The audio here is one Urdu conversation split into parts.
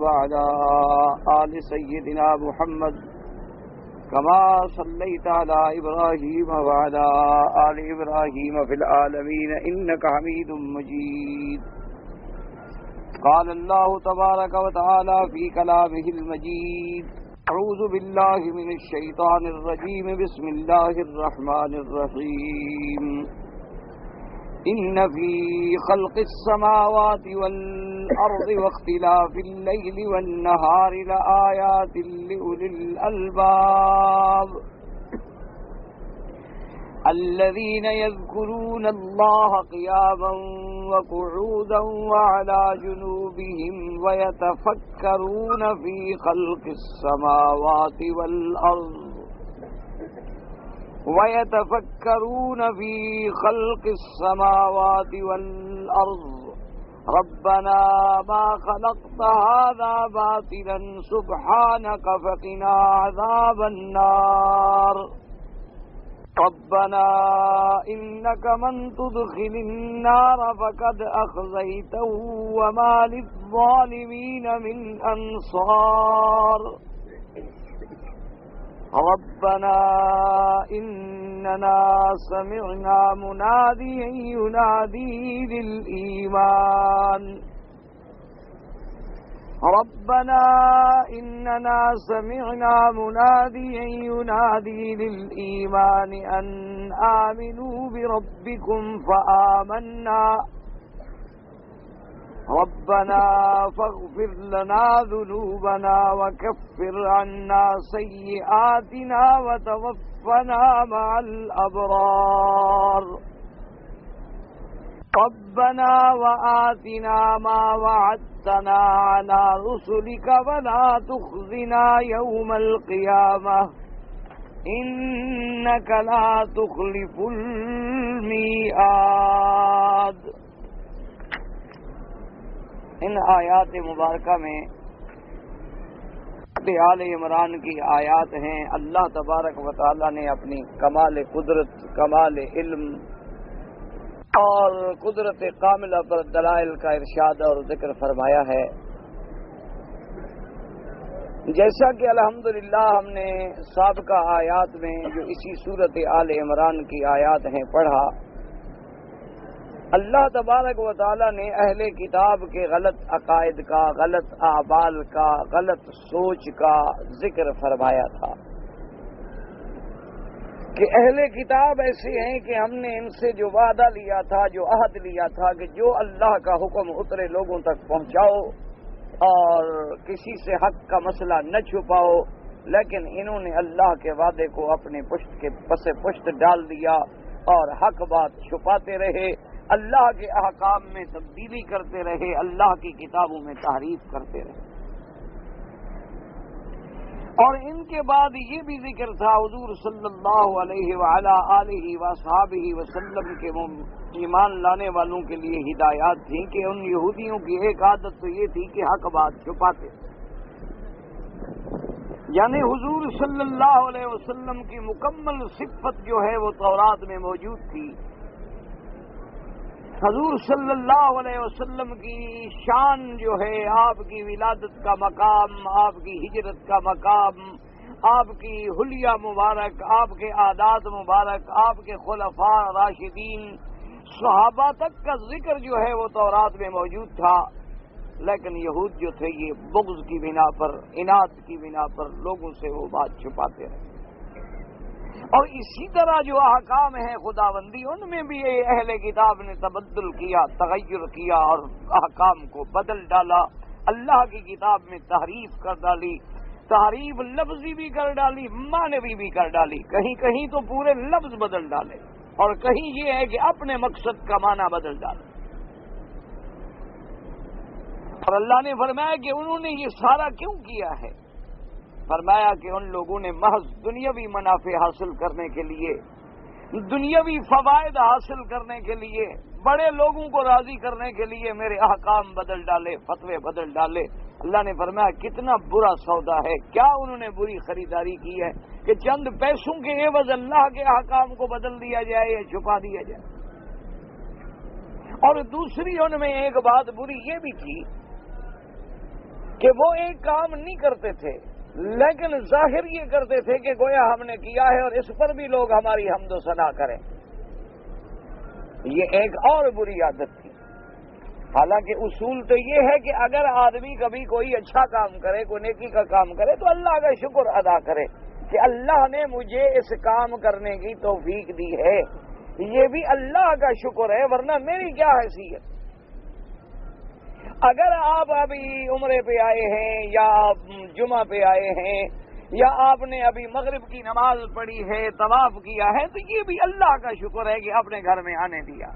وعلى آل سيدنا محمد كما صليت على إبراهيم وعلى آل إبراهيم في العالمين إنك حميد مجيد. قال الله تبارك وتعالى في كلامه المجيد: أعوذ بالله من الشيطان الرجيم. بسم الله الرحمن الرحيم. إن في خلق السماوات والأرض واختلاف الليل والنهار لآيات لأولي الألباب الذين يذكرون الله قياما وقعودا وعلى جنوبهم ويتفكرون في خلق السماوات والأرض ربنا ما خلقت هذا باطلا سبحانك فقنا عذاب النار. ربنا إنك من تدخل النار فقد أخزيته وما للظالمين من أنصار. ربنا إننا سمعنا مناديا ينادي للإيمان أن آمنوا بربكم فآمنا. ربنا فاغفر لنا ذنوبنا وكفر عنا سيئاتنا وتوفنا مع الأبرار. ربنا وآتنا ما وعدتنا على رسلك ولا تخزنا يوم القيامة إنك لا تخلف الميعاد. ان آیات مبارکہ میں آل عمران کی آیات ہیں. اللہ تبارک و تعالی نے اپنی کمال قدرت، کمال علم اور قدرت کاملہ پر دلائل کا ارشاد اور ذکر فرمایا ہے. جیسا کہ الحمدللہ ہم نے سابقہ آیات میں جو اسی صورت آل عمران کی آیات ہیں پڑھا، اللہ تبارک و تعالی نے اہل کتاب کے غلط عقائد کا، غلط اعمال کا، غلط سوچ کا ذکر فرمایا تھا کہ اہل کتاب ایسے ہیں کہ ہم نے ان سے جو وعدہ لیا تھا، جو عہد لیا تھا کہ جو اللہ کا حکم اترے لوگوں تک پہنچاؤ اور کسی سے حق کا مسئلہ نہ چھپاؤ، لیکن انہوں نے اللہ کے وعدے کو اپنے پشت کے پس پشت ڈال دیا اور حق بات چھپاتے رہے، اللہ کے احکام میں تبدیلی کرتے رہے، اللہ کی کتابوں میں تحریف کرتے رہے. اور ان کے بعد یہ بھی ذکر تھا حضور صلی اللہ علیہ وعلا آلہ وصحابہ وسلم کے ایمان لانے والوں کے لیے ہدایات تھیں کہ ان یہودیوں کی ایک عادت تو یہ تھی کہ حق بات چھپاتے، یعنی حضور صلی اللہ علیہ وسلم کی مکمل صفت جو ہے وہ تورات میں موجود تھی. حضور صلی اللہ علیہ وسلم کی شان جو ہے، آپ کی ولادت کا مقام، آپ کی ہجرت کا مقام، آپ کی حلیہ مبارک، آپ کے عادات مبارک، آپ کے خلفاء راشدین، صحابہ تک کا ذکر جو ہے وہ تورات میں موجود تھا. لیکن یہود جو تھے یہ بغض کی بنا پر، عناد کی بنا پر لوگوں سے وہ بات چھپاتے رہے. اور اسی طرح جو احکام ہیں خداوندی، ان میں بھی اہل کتاب نے تبدل کیا، تغیر کیا اور احکام کو بدل ڈالا. اللہ کی کتاب میں تحریف کر ڈالی، تحریف لفظی بھی کر ڈالی، معنوی بھی کر ڈالی. کہیں کہیں تو پورے لفظ بدل ڈالے اور کہیں یہ ہے کہ اپنے مقصد کا معنی بدل ڈالے. اور اللہ نے فرمایا کہ انہوں نے یہ سارا کیوں کیا ہے؟ فرمایا کہ ان لوگوں نے محض دنیاوی منافع حاصل کرنے کے لیے، دنیاوی فوائد حاصل کرنے کے لیے، بڑے لوگوں کو راضی کرنے کے لیے میرے احکام بدل ڈالے، فتوے بدل ڈالے. اللہ نے فرمایا کتنا برا سودا ہے. کیا انہوں نے بری خریداری کی ہے کہ چند پیسوں کے عوض اللہ کے احکام کو بدل دیا جائے یا چھپا دیا جائے؟ اور دوسری ان میں ایک بات بری یہ بھی تھی کہ وہ ایک کام نہیں کرتے تھے لیکن ظاہر یہ کرتے تھے کہ گویا ہم نے کیا ہے اور اس پر بھی لوگ ہماری حمد و ثنا کریں. یہ ایک اور بری عادت تھی. حالانکہ اصول تو یہ ہے کہ اگر آدمی کبھی کوئی اچھا کام کرے، کوئی نیکی کا کام کرے تو اللہ کا شکر ادا کرے کہ اللہ نے مجھے اس کام کرنے کی توفیق دی ہے. یہ بھی اللہ کا شکر ہے، ورنہ میری کیا حیثیت. اگر آپ ابھی عمرے پہ آئے ہیں یا آپ جمعہ پہ آئے ہیں یا آپ نے ابھی مغرب کی نماز پڑھی ہے، طواف کیا ہے، تو یہ بھی اللہ کا شکر ہے کہ اپنے گھر میں آنے دیا.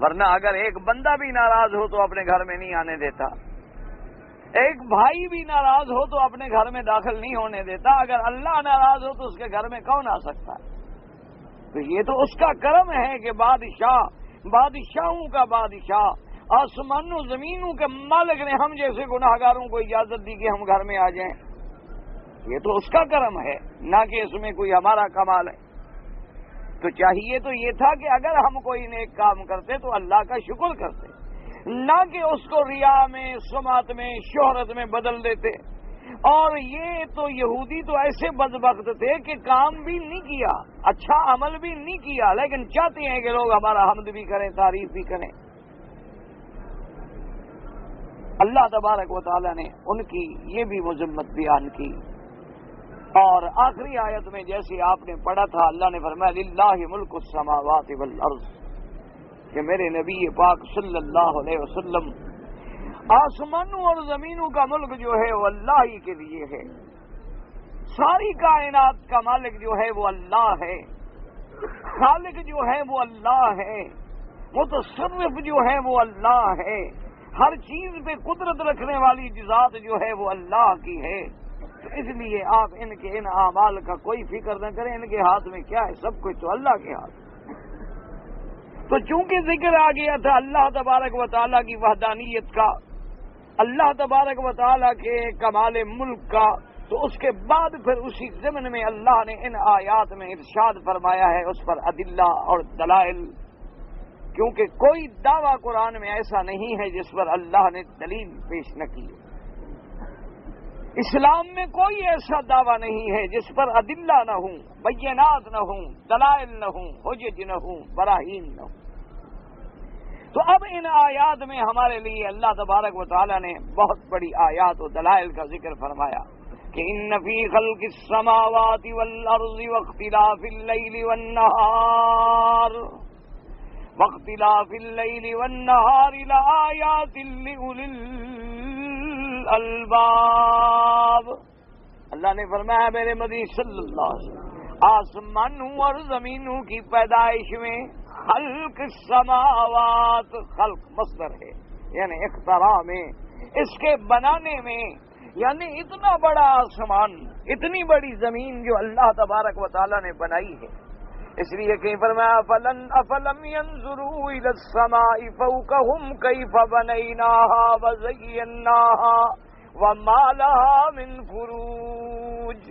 ورنہ اگر ایک بندہ بھی ناراض ہو تو اپنے گھر میں نہیں آنے دیتا، ایک بھائی بھی ناراض ہو تو اپنے گھر میں داخل نہیں ہونے دیتا. اگر اللہ ناراض ہو تو اس کے گھر میں کون آ سکتا ہے؟ تو یہ تو اس کا کرم ہے کہ بادشاہوں کا بادشاہ، آسمانوں زمینوں کے مالک نے ہم جیسے گناہگاروں کو اجازت دی کہ ہم گھر میں آ جائیں. یہ تو اس کا کرم ہے، نہ کہ اس میں کوئی ہمارا کمال ہے. تو چاہیے تو یہ تھا کہ اگر ہم کوئی نیک کام کرتے تو اللہ کا شکر کرتے، نہ کہ اس کو ریا میں، سمعت میں، شہرت میں بدل دیتے. اور یہ تو یہودی تو ایسے بدبخت تھے کہ کام بھی نہیں کیا، اچھا عمل بھی نہیں کیا، لیکن چاہتے ہیں کہ لوگ ہمارا حمد بھی کریں، تعریف بھی کریں. اللہ تبارک و تعالی نے ان کی یہ بھی مذمت بیان کی. اور آخری آیت میں جیسے آپ نے پڑھا تھا، اللہ نے فرمایا للہ ملک السماوات والارض، کہ میرے نبی پاک صلی اللہ علیہ وسلم آسمانوں اور زمینوں کا ملک جو ہے وہ اللہ ہی کے لیے ہے. ساری کائنات کا مالک جو ہے وہ اللہ ہے، خالق جو ہے وہ اللہ ہے، متصرف جو ہے وہ اللہ ہے، ہر چیز پہ قدرت رکھنے والی ذات جو ہے وہ اللہ کی ہے. تو اس لیے آپ ان اعمال کا کوئی فکر نہ کریں، ان کے ہاتھ میں کیا ہے، سب کچھ تو اللہ کے ہاتھ. تو چونکہ ذکر آ گیا تھا اللہ تبارک و تعالیٰ کی وحدانیت کا، اللہ تبارک و تعالیٰ کے کمال ملک کا، تو اس کے بعد پھر اسی ضمن میں اللہ نے ان آیات میں ارشاد فرمایا ہے اس پر ادلہ اور دلائل. کیونکہ کوئی دعویٰ قرآن میں ایسا نہیں ہے جس پر اللہ نے دلیل پیش نہ کی. اسلام میں کوئی ایسا دعویٰ نہیں ہے جس پر ادلہ نہ ہوں، بینات نہ ہوں، دلائل نہ ہوں، حجج نہ ہوں، براہین نہ ہوں. تو اب ان آیات میں ہمارے لیے اللہ تبارک و تعالیٰ نے بہت بڑی آیات و دلائل کا ذکر فرمایا کہ ان فی خلق السماوات والارض واختلاف اللیل والنہار لآیات لأولی الالباب. اللہ نے فرمایا میرے مدنی صلی اللہ علیہ وسلم، آسمانوں اور زمینوں کی پیدائش میں، خلق السماوات، خلق مصدر ہے یعنی اختراع میں، اس کے بنانے میں، یعنی اتنا بڑا آسمان، اتنی بڑی زمین جو اللہ تبارک و تعالیٰ نے بنائی ہے. اس لیے کہیں فرمایا افلم ينظروا الى السماء فوقهم كيف بنيناها وزيناها وما لها من فروج.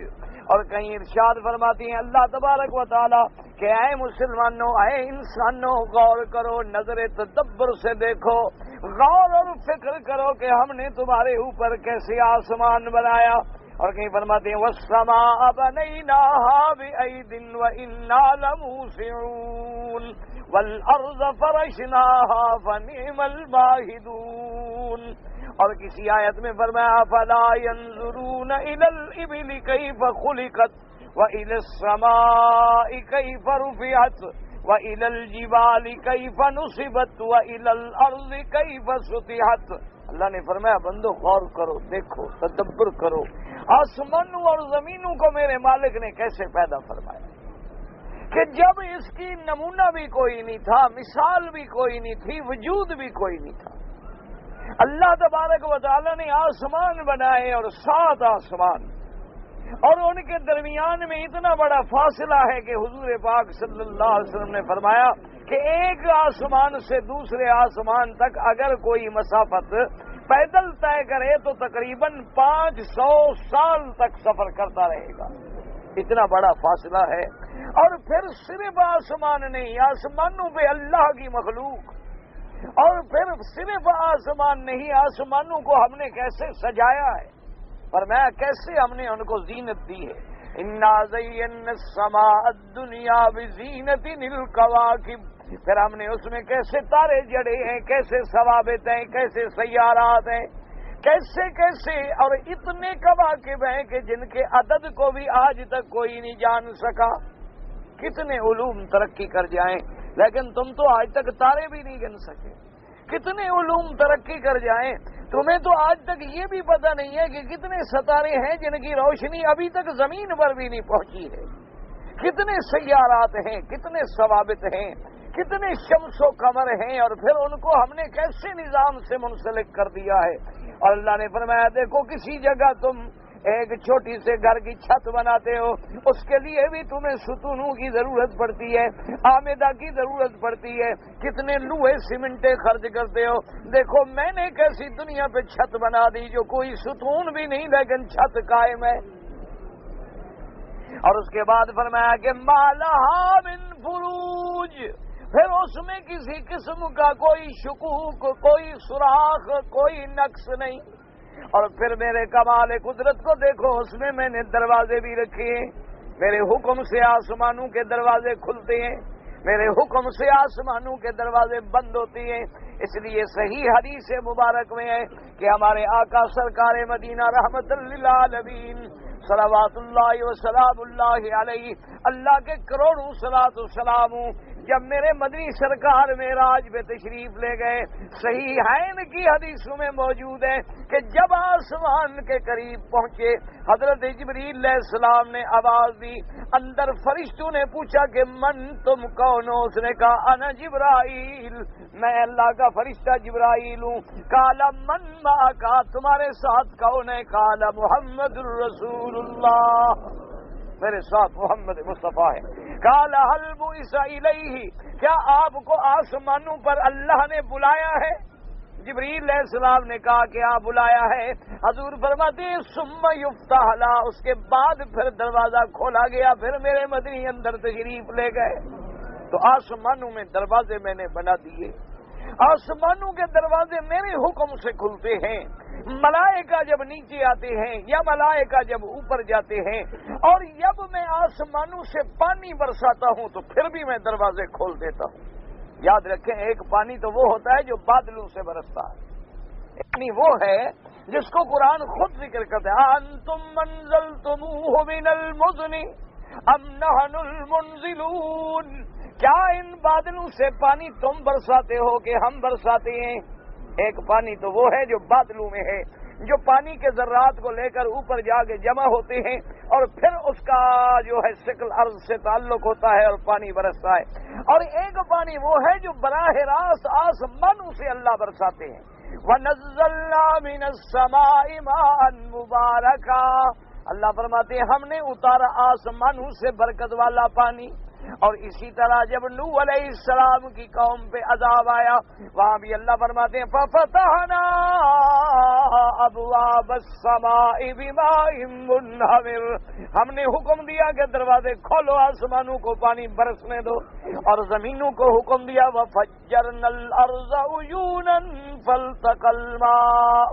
اور کہیں ارشاد فرماتی ہیں اللہ تبارک و تعالی کہ اے مسلمانوں، اے انسانوں، غور کرو، نظر تدبر سے دیکھو، غور اور فکر کرو کہ ہم نے تمہارے اوپر کیسے آسمان بنایا. اور کہیں فرماتے ہیں وَالسَّمَاءَ بَنَيْنَاهَا بِأَيْدٍ وَإِنَّا لَمُوسِعُونَ وَالْأَرْضَ فَرَشْنَاهَا فَنِعْمَ الْمَاهِدُونَ. اور کسی آیت میں فرمایا فَلَا يَنظُرُونَ إِلَى الْإِبِلِ كَيْفَ خُلِقَتْ وَإِلَى السَّمَاءِ كَيْفَ رُفِعَتْ وَإِلَى الْجِبَالِ كَيْفَ نُصِبَتْ وَإِلَى الْأَرْضِ كَيْفَ سُطِحَتْ. اللہ نے فرمایا بندو غور کرو، دیکھو، تدبر کرو، آسمانوں اور زمینوں کو میرے مالک نے کیسے پیدا فرمایا کہ جب اس کی نمونہ بھی کوئی نہیں تھا، مثال بھی کوئی نہیں تھی، وجود بھی کوئی نہیں تھا. اللہ تبارک و تعالی نے آسمان بنائے اور 7 آسمان، اور ان کے درمیان میں اتنا بڑا فاصلہ ہے کہ حضور پاک صلی اللہ علیہ وسلم نے فرمایا کہ ایک آسمان سے دوسرے آسمان تک اگر کوئی مسافت پیدل طے کرے تو تقریباً 500 سال تک سفر کرتا رہے گا. اتنا بڑا فاصلہ ہے. اور پھر صرف آسمان نہیں، آسمانوں پہ اللہ کی مخلوق، اور پھر صرف آسمان نہیں، آسمانوں کو ہم نے کیسے سجایا ہے، فرمایا کیسے ہم نے ان کو زینت دی ہے. انا زینا السماء الدنیا بزینت الکواکب. پھر ہم نے اس میں کیسے تارے جڑے ہیں، کیسے ثوابت ہیں، کیسے سیارات ہیں، کیسے کیسے، اور اتنے کواکب ہیں کہ جن کے عدد کو بھی آج تک کوئی نہیں جان سکا. کتنے علوم ترقی کر جائیں لیکن تم تو آج تک تارے بھی نہیں گن سکے. کتنے علوم ترقی کر جائیں تمہیں تو آج تک یہ بھی پتہ نہیں ہے کہ کتنے ستارے ہیں جن کی روشنی ابھی تک زمین پر بھی نہیں پہنچی ہے. کتنے سیارات ہیں، کتنے ثوابت ہیں، کتنے شمس و قمر ہیں، اور پھر ان کو ہم نے کیسے نظام سے منسلک کر دیا ہے. اور اللہ نے فرمایا دیکھو کسی جگہ تم ایک چھوٹی سے گھر کی چھت بناتے ہو، اس کے لیے بھی تمہیں ستونوں کی ضرورت پڑتی ہے، آمیدہ کی ضرورت پڑتی ہے، کتنے لوہے سیمنٹیں خرچ کرتے ہو. دیکھو میں نے کیسی دنیا پہ چھت بنا دی جو کوئی ستون بھی نہیں لیکن چھت قائم ہے. اور اس کے بعد فرمایا کہ مالہا من فروج، پھر اس میں کسی قسم کا کوئی شکوک، کوئی سوراخ، کوئی نقص نہیں. اور پھر میرے کمال قدرت کو دیکھو، اس میں میں نے دروازے بھی رکھے ہیں. میرے حکم سے آسمانوں کے دروازے کھلتے ہیں، میرے حکم سے آسمانوں کے دروازے بند ہوتے ہیں. اس لیے صحیح حدیث مبارک میں ہے کہ ہمارے آقا سرکار مدینہ رحمت للعالمین صلوات اللہ وسلام اللہ علیہ، اللہ کے کروڑوں صلاۃ و سلام، جب میرے مدنی سرکار معراج پہ تشریف لے گئے، صحیحین کی حدیثوں میں موجود ہے کہ جب آسمان کے قریب پہنچے حضرت جبریل علیہ السلام نے آواز دی. اندر فرشتوں نے پوچھا کہ من تم کون ہو؟ اس نے کہا انا جبرائیل، میں اللہ کا فرشتہ جبرائیل ہوں. کالا من معکا، تمہارے ساتھ کون ہے؟ کالا محمد الرسول اللہ، میرے ساتھ محمد مصطفیٰ ہے. کالا حل بعث الیہ، کیا آپ کو آسمانوں پر اللہ نے بلایا ہے؟ جبریل علیہ السلام نے کہا کہ آپ بلایا ہے. حضور فرماتے ہیں ثم یفتح لا، اس کے بعد پھر دروازہ کھولا گیا، پھر میرے مدنی اندر تشریف لے گئے. تو آسمانوں میں دروازے میں نے بنا دیے، آسمانوں کے دروازے میرے حکم سے کھلتے ہیں. ملائکہ جب نیچے آتے ہیں یا ملائکہ جب اوپر جاتے ہیں، اور جب میں آسمانوں سے پانی برساتا ہوں تو پھر بھی میں دروازے کھول دیتا ہوں. یاد رکھیں ایک پانی تو وہ ہوتا ہے جو بادلوں سے برستا ہے، یعنی وہ ہے جس کو قرآن خود ذکر کرتا ہے انتم منزلتموہ من المزن ام نحن المنزلون، کیا ان بادلوں سے پانی تم برساتے ہو کہ ہم برساتے ہیں؟ ایک پانی تو وہ ہے جو بادلوں میں ہے، جو پانی کے ذرات کو لے کر اوپر جا کے جمع ہوتے ہیں اور پھر اس کا جو ہے شکل ارض سے تعلق ہوتا ہے اور پانی برستا ہے. اور ایک پانی وہ ہے جو براہ راست آسمانوں سے اللہ برساتے ہیں. وَنَزَّلْنَا مِنَ السَّمَاءِ مَاءً مُبَارَكًا، اللہ فرماتے ہیں ہم نے اتارا آسمانوں سے برکت والا پانی. اور اسی طرح جب نوح علیہ السلام کی قوم پہ عذاب آیا وہاں بھی اللہ فرماتے ہیں فَفَتَحْنَا أَبْوَابَ السَّمَاءِ بِمَاءٍ مُنْهَمِرٍ، ہم نے حکم دیا کہ دروازے کھولو، آسمانوں کو پانی برسنے دو. اور زمینوں کو حکم دیا وَفَجَّرْنَا الْأَرْضَ عُيُونًا فَالْتَقَى الْمَاءُ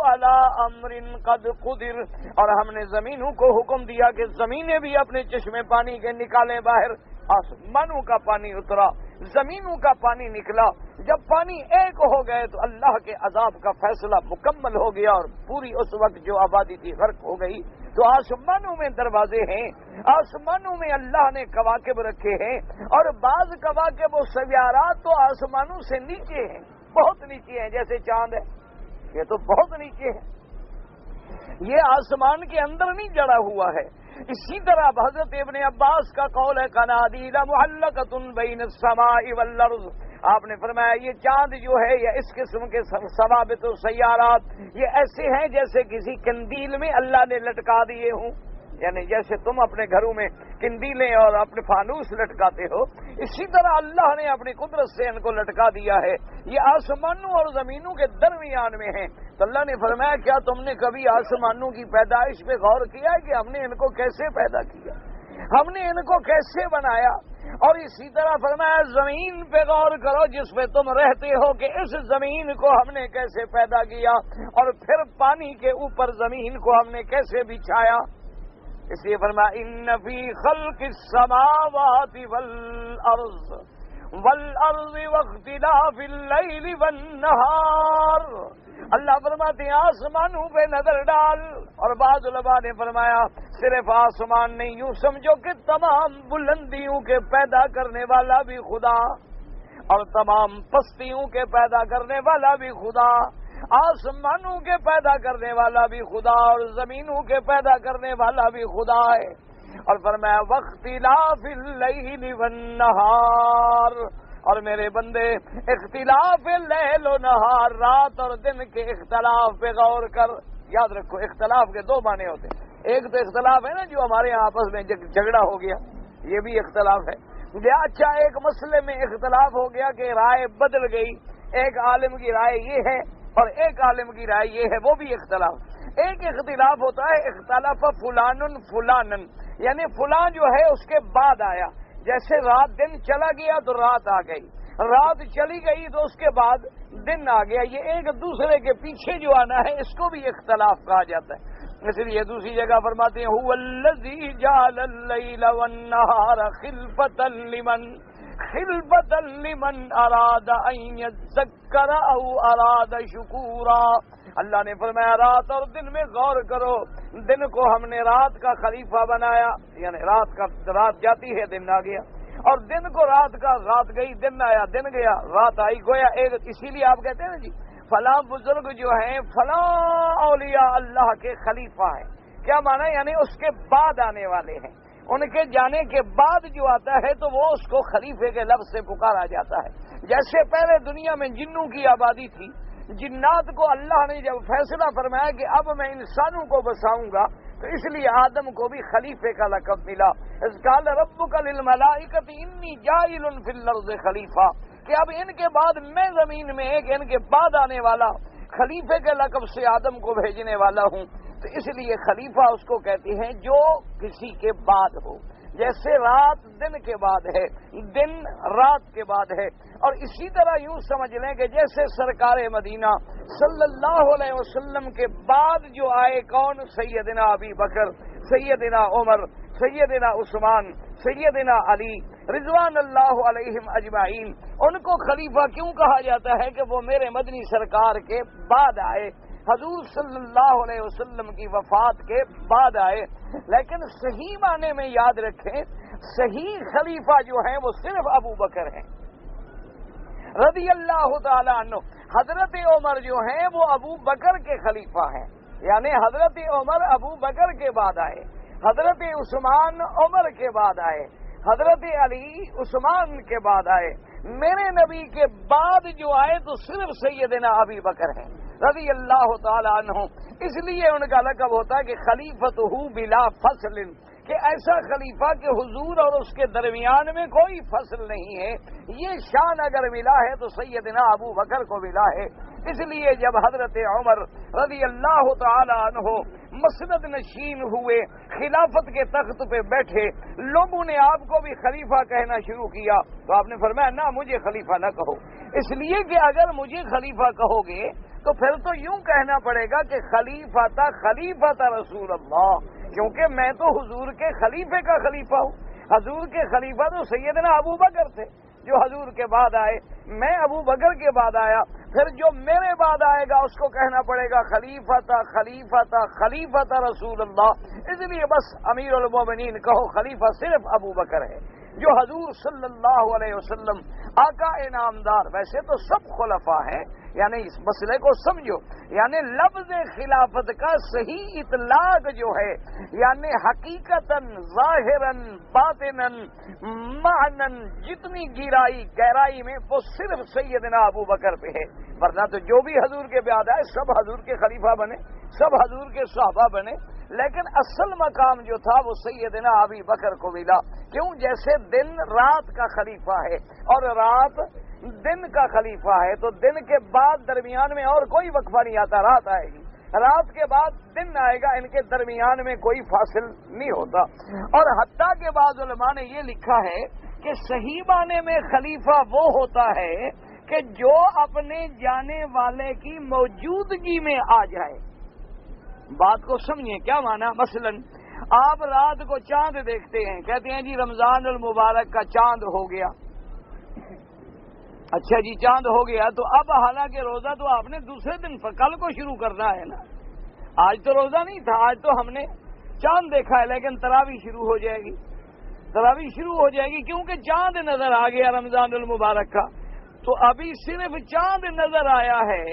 عَلَىٰ أَمْرٍ قَدْ قُدِرَ، اور ہم نے زمینوں کو حکم دیا کہ زمینیں بھی اپنے چشمے پانی کے نکالیں باہر. آسمانوں کا پانی اترا، زمینوں کا پانی نکلا. جب پانی ایک ہو گئے تو اللہ کے عذاب کا فیصلہ مکمل ہو گیا اور پوری اس وقت جو آبادی تھی غرق ہو گئی. تو آسمانوں میں دروازے ہیں، آسمانوں میں اللہ نے کواکب رکھے ہیں، اور بعض کواکب و سیارات تو آسمانوں سے نیچے ہیں، بہت نیچے ہیں، جیسے چاند ہے یہ تو بہت نیچے ہے، یہ آسمان کے اندر نہیں جڑا ہوا ہے. اسی طرح حضرت ابن عباس کا قول ہے قنادیل معلقۃ بین السماء والارض، آپ نے فرمایا یہ چاند جو ہے یا اس قسم کے ثوابت و سیارات یہ ایسے ہیں جیسے کسی قندیل میں اللہ نے لٹکا دیے ہوں، یعنی جیسے تم اپنے گھروں میں قندیلیں اور اپنے فانوس لٹکاتے ہو، اسی طرح اللہ نے اپنی قدرت سے ان کو لٹکا دیا ہے. یہ آسمانوں اور زمینوں کے درمیان میں ہیں. تو اللہ نے فرمایا کیا تم نے کبھی آسمانوں کی پیدائش پہ غور کیا ہے کہ ہم نے ان کو کیسے پیدا کیا، ہم نے ان کو کیسے بنایا؟ اور اسی طرح فرمایا زمین پہ غور کرو جس پہ تم رہتے ہو کہ اس زمین کو ہم نے کیسے پیدا کیا، اور پھر پانی کے اوپر زمین کو ہم نے کیسے بچھایا۔ اس لیے فرمایا ان فی خلق السماوات والارض واختلاف اللیل والنہار، اللہ فرماتے ہیں آسمانوں پہ نظر ڈال، اور بعض علماء نے فرمایا صرف آسمان نہیں، یوں سمجھو کہ تمام بلندیوں کے پیدا کرنے والا بھی خدا، اور تمام پستیوں کے پیدا کرنے والا بھی خدا، آسمانوں کے پیدا کرنے والا بھی خدا، اور زمینوں کے پیدا کرنے والا بھی خدا ہے۔ اور فرمایا واختلاف اللیل والنہار، اور میرے بندے اختلاف لیل و نہار، رات اور دن کے اختلاف پہ غور کر۔ یاد رکھو اختلاف کے دو معنی ہوتے ہیں، ایک تو اختلاف ہے نا جو ہمارے یہاں آپس میں جھگڑا ہو گیا، یہ بھی اختلاف ہے، یا اچھا ایک مسئلے میں اختلاف ہو گیا کہ رائے بدل گئی، ایک عالم کی رائے یہ ہے اور ایک عالم کی رائے یہ ہے، وہ بھی اختلاف۔ ایک اختلاف ہوتا ہے اختلاف فلان فلانن، یعنی فلاں جو ہے اس کے بعد آیا، جیسے رات دن چلا گیا تو رات آ گئی، رات چلی گئی تو اس کے بعد دن آ گیا، یہ ایک دوسرے کے پیچھے جو آنا ہے اس کو بھی اختلاف کہا جاتا ہے۔ اس لیے دوسری جگہ فرماتے ہیں هو الذی جعل اللیل والنہار خلفۃ لمن اراد ان یذکر او اراد شکورا، اللہ نے فرمایا رات اور دن میں غور کرو، دن کو ہم نے رات کا خلیفہ بنایا، یعنی رات جاتی ہے دن آ گیا، اور دن کو رات گئی دن آیا، دن گیا رات آئی، گویا ایک، اسی لیے آپ کہتے ہیں نا جی فلاں بزرگ جو ہیں فلاں اولیاء اللہ کے خلیفہ ہیں، کیا معنی؟ یعنی اس کے بعد آنے والے ہیں، ان کے جانے کے بعد جو آتا ہے تو وہ اس کو خلیفے کے لفظ سے پکارا جاتا ہے۔ جیسے پہلے دنیا میں جنوں کی آبادی تھی، جنات کو اللہ نے جب فیصلہ فرمایا کہ اب میں انسانوں کو بساؤں گا تو اس لیے آدم کو بھی خلیفے کا لقب ملا، اذ قال ربک للملائکۃ انی جاعل فی الارض خلیفہ، کہ اب ان کے بعد میں زمین میں ایک ان کے بعد آنے والا خلیفے کے لقب سے آدم کو بھیجنے والا ہوں، تو اس لیے خلیفہ اس کو کہتے ہیں جو کسی کے بعد ہو، جیسے رات دن کے بعد ہے، دن رات کے بعد ہے، اور اسی طرح یوں سمجھ لیں کہ جیسے سرکار مدینہ صلی اللہ علیہ وسلم کے بعد جو آئے کون؟ سیدنا ابی بکر، سیدنا عمر، سیدنا عثمان، سیدنا علی رضوان اللہ علیہم اجمعین، ان کو خلیفہ کیوں کہا جاتا ہے کہ وہ میرے مدنی سرکار کے بعد آئے، حضور صلی اللہ علیہ وسلم کی وفات کے بعد آئے۔ لیکن صحیح معنی میں یاد رکھیں صحیح خلیفہ جو ہیں وہ صرف ابو بکر ہیں رضی اللہ تعالی عنہ، حضرت عمر جو ہیں وہ ابو بکر کے خلیفہ ہیں، یعنی حضرت عمر ابو بکر کے بعد آئے، حضرت عثمان عمر کے بعد آئے، حضرت علی عثمان کے بعد آئے، میرے نبی کے بعد جو آئے تو صرف سیدنا ابی بکر ہیں رضی اللہ تعالی عنہ، اس لیے ان کا لقب ہوتا ہے کہ خلیفتہ بلا فصل، کہ ایسا خلیفہ کہ حضور اور اس کے درمیان میں کوئی فصل نہیں ہے، یہ شان اگر ملا ہے تو سیدنا ابو بکر کو ملا ہے۔ اس لیے جب حضرت عمر رضی اللہ تعالی عنہ مسند نشین ہوئے، خلافت کے تخت پہ بیٹھے، لوگوں نے آپ کو بھی خلیفہ کہنا شروع کیا تو آپ نے فرمایا نہ مجھے خلیفہ نہ کہو، اس لیے کہ اگر مجھے خلیفہ کہو گے تو پھر تو یوں کہنا پڑے گا کہ خلیفہ رسول اللہ، کیونکہ میں تو حضور کے خلیفے کا خلیفہ ہوں، حضور کے خلیفہ تو سیدنا ابو بکر تھے جو حضور کے بعد آئے، میں ابو بکر کے بعد آیا، پھر جو میرے بعد آئے گا اس کو کہنا پڑے گا خلیفہ رسول اللہ، اس لیے بس امیر المومنین کہو، خلیفہ صرف ابو بکر ہے جو حضور صلی اللہ علیہ وسلم آقا انعامدار، ویسے تو سب خلفاء ہیں، یعنی اس مسئلے کو سمجھو، یعنی لفظ خلافت کا صحیح اطلاق جو ہے یعنی حقیقتاً ظاہراً باطناً معناً جتنی گہرائی میں وہ صرف سیدنا ابو بکر پہ ہے، ورنہ تو جو بھی حضور کے بعد آئے سب حضور کے خلیفہ بنے، سب حضور کے صحابہ بنے، لیکن اصل مقام جو تھا وہ سیدنا ابی بکر کو ملا، کیوں؟ جیسے دن رات کا خلیفہ ہے اور رات دن کا خلیفہ ہے، تو دن کے بعد درمیان میں اور کوئی وقفہ نہیں آتا، رات آئے گی، رات کے بعد دن آئے گا، ان کے درمیان میں کوئی فاصل نہیں ہوتا۔ اور حتیٰ کے بعض علماء نے یہ لکھا ہے کہ صحیح معنی میں خلیفہ وہ ہوتا ہے کہ جو اپنے جانے والے کی موجودگی میں آ جائے. بات کو سمجھیں کیا مانا. مثلا آپ رات کو چاند دیکھتے ہیں, کہتے ہیں جی رمضان المبارک کا چاند ہو گیا. اچھا جی چاند ہو گیا, تو اب حالانکہ روزہ تو آپ نے دوسرے دن کل کو شروع کرنا ہے نا. آج تو روزہ نہیں تھا, آج تو ہم نے چاند دیکھا ہے, لیکن تراویح شروع ہو جائے گی. تراویح شروع ہو جائے گی کیونکہ چاند نظر آ گیا رمضان المبارک کا. تو ابھی صرف چاند نظر آیا ہے,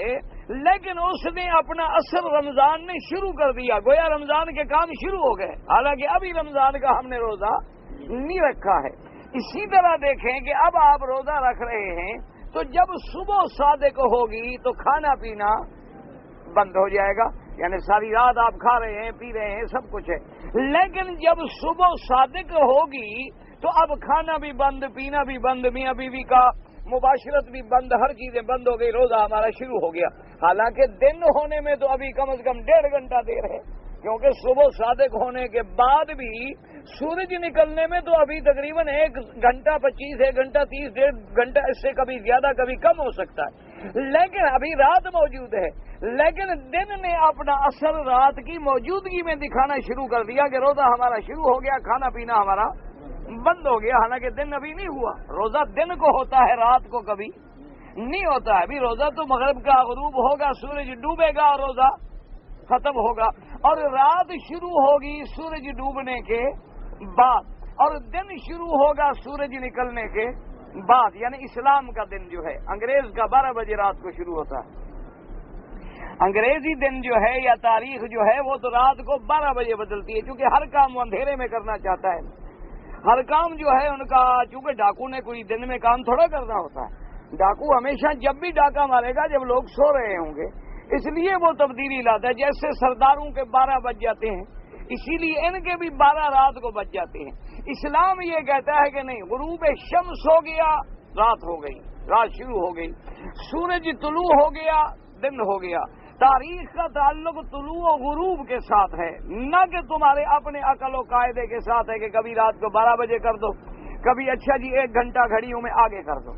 لیکن اس نے اپنا اثر رمضان نے شروع کر دیا, گویا رمضان کے کام شروع ہو گئے, حالانکہ ابھی رمضان کا ہم نے روزہ نہیں رکھا ہے. اسی طرح دیکھیں کہ اب آپ روزہ رکھ رہے ہیں, تو جب صبح صادق ہوگی تو کھانا پینا بند ہو جائے گا, یعنی ساری رات آپ کھا رہے ہیں, پی رہے ہیں, سب کچھ ہے. لیکن جب صبح صادق ہوگی تو اب کھانا بھی بند, پینا بھی بند, میاں بیوی کا مباشرت بھی بند, ہر چیزیں بند ہو گئی, روزہ ہمارا شروع ہو گیا. حالانکہ دن ہونے میں تو ابھی کم از کم 1.5 گھنٹہ دیر ہے, کیونکہ صبح صادق ہونے کے بعد بھی سورج نکلنے میں تو ابھی تقریباً 1 گھنٹہ 25, 1 گھنٹہ 30, 1.5 گھنٹہ, اس سے کبھی زیادہ کبھی کم ہو سکتا ہے. لیکن ابھی رات موجود ہے, لیکن دن نے اپنا اثر رات کی موجودگی میں دکھانا شروع کر دیا کہ روزہ ہمارا شروع ہو گیا, کھانا پینا ہمارا بند ہو گیا. حالانکہ دن ابھی نہیں ہوا. روزہ دن کو ہوتا ہے, رات کو کبھی نہیں ہوتا ہے. ابھی روزہ تو مغرب کا غروب ہوگا, سورج ڈوبے گا اور روزہ ختم ہوگا, اور رات شروع ہوگی سورج ڈوبنے کے بعد, اور دن شروع ہوگا سورج نکلنے کے بعد. یعنی اسلام کا دن جو ہے, انگریز کا 12 بجے رات کو شروع ہوتا ہے. انگریزی دن جو ہے یا تاریخ جو ہے وہ تو رات کو 12 بجے بدلتی ہے, کیونکہ ہر کام وہ اندھیرے میں کرنا چاہتا ہے. ہر کام جو ہے ان کا, چونکہ ڈاکو نے کوئی دن میں کام تھوڑا کرنا ہوتا ہے. ڈاکو ہمیشہ جب بھی ڈاکہ مارے گا جب لوگ سو رہے ہوں گے, اس لیے وہ تبدیلی لاتا ہے. جیسے سرداروں کے 12 بج جاتے ہیں, اسی لیے ان کے بھی 12 رات کو بج جاتے ہیں. اسلام یہ کہتا ہے کہ نہیں, غروب شمس ہو گیا رات ہو گئی, رات شروع ہو گئی, سورج طلوع ہو گیا دن ہو گیا. تاریخ کا تعلق طلوع و غروب کے ساتھ ہے, نہ کہ تمہارے اپنے عقل و قاعدے کے ساتھ ہے کہ کبھی رات کو 12 بجے کر دو, کبھی اچھا جی 1 گھنٹہ گھڑیوں میں آگے کر دو,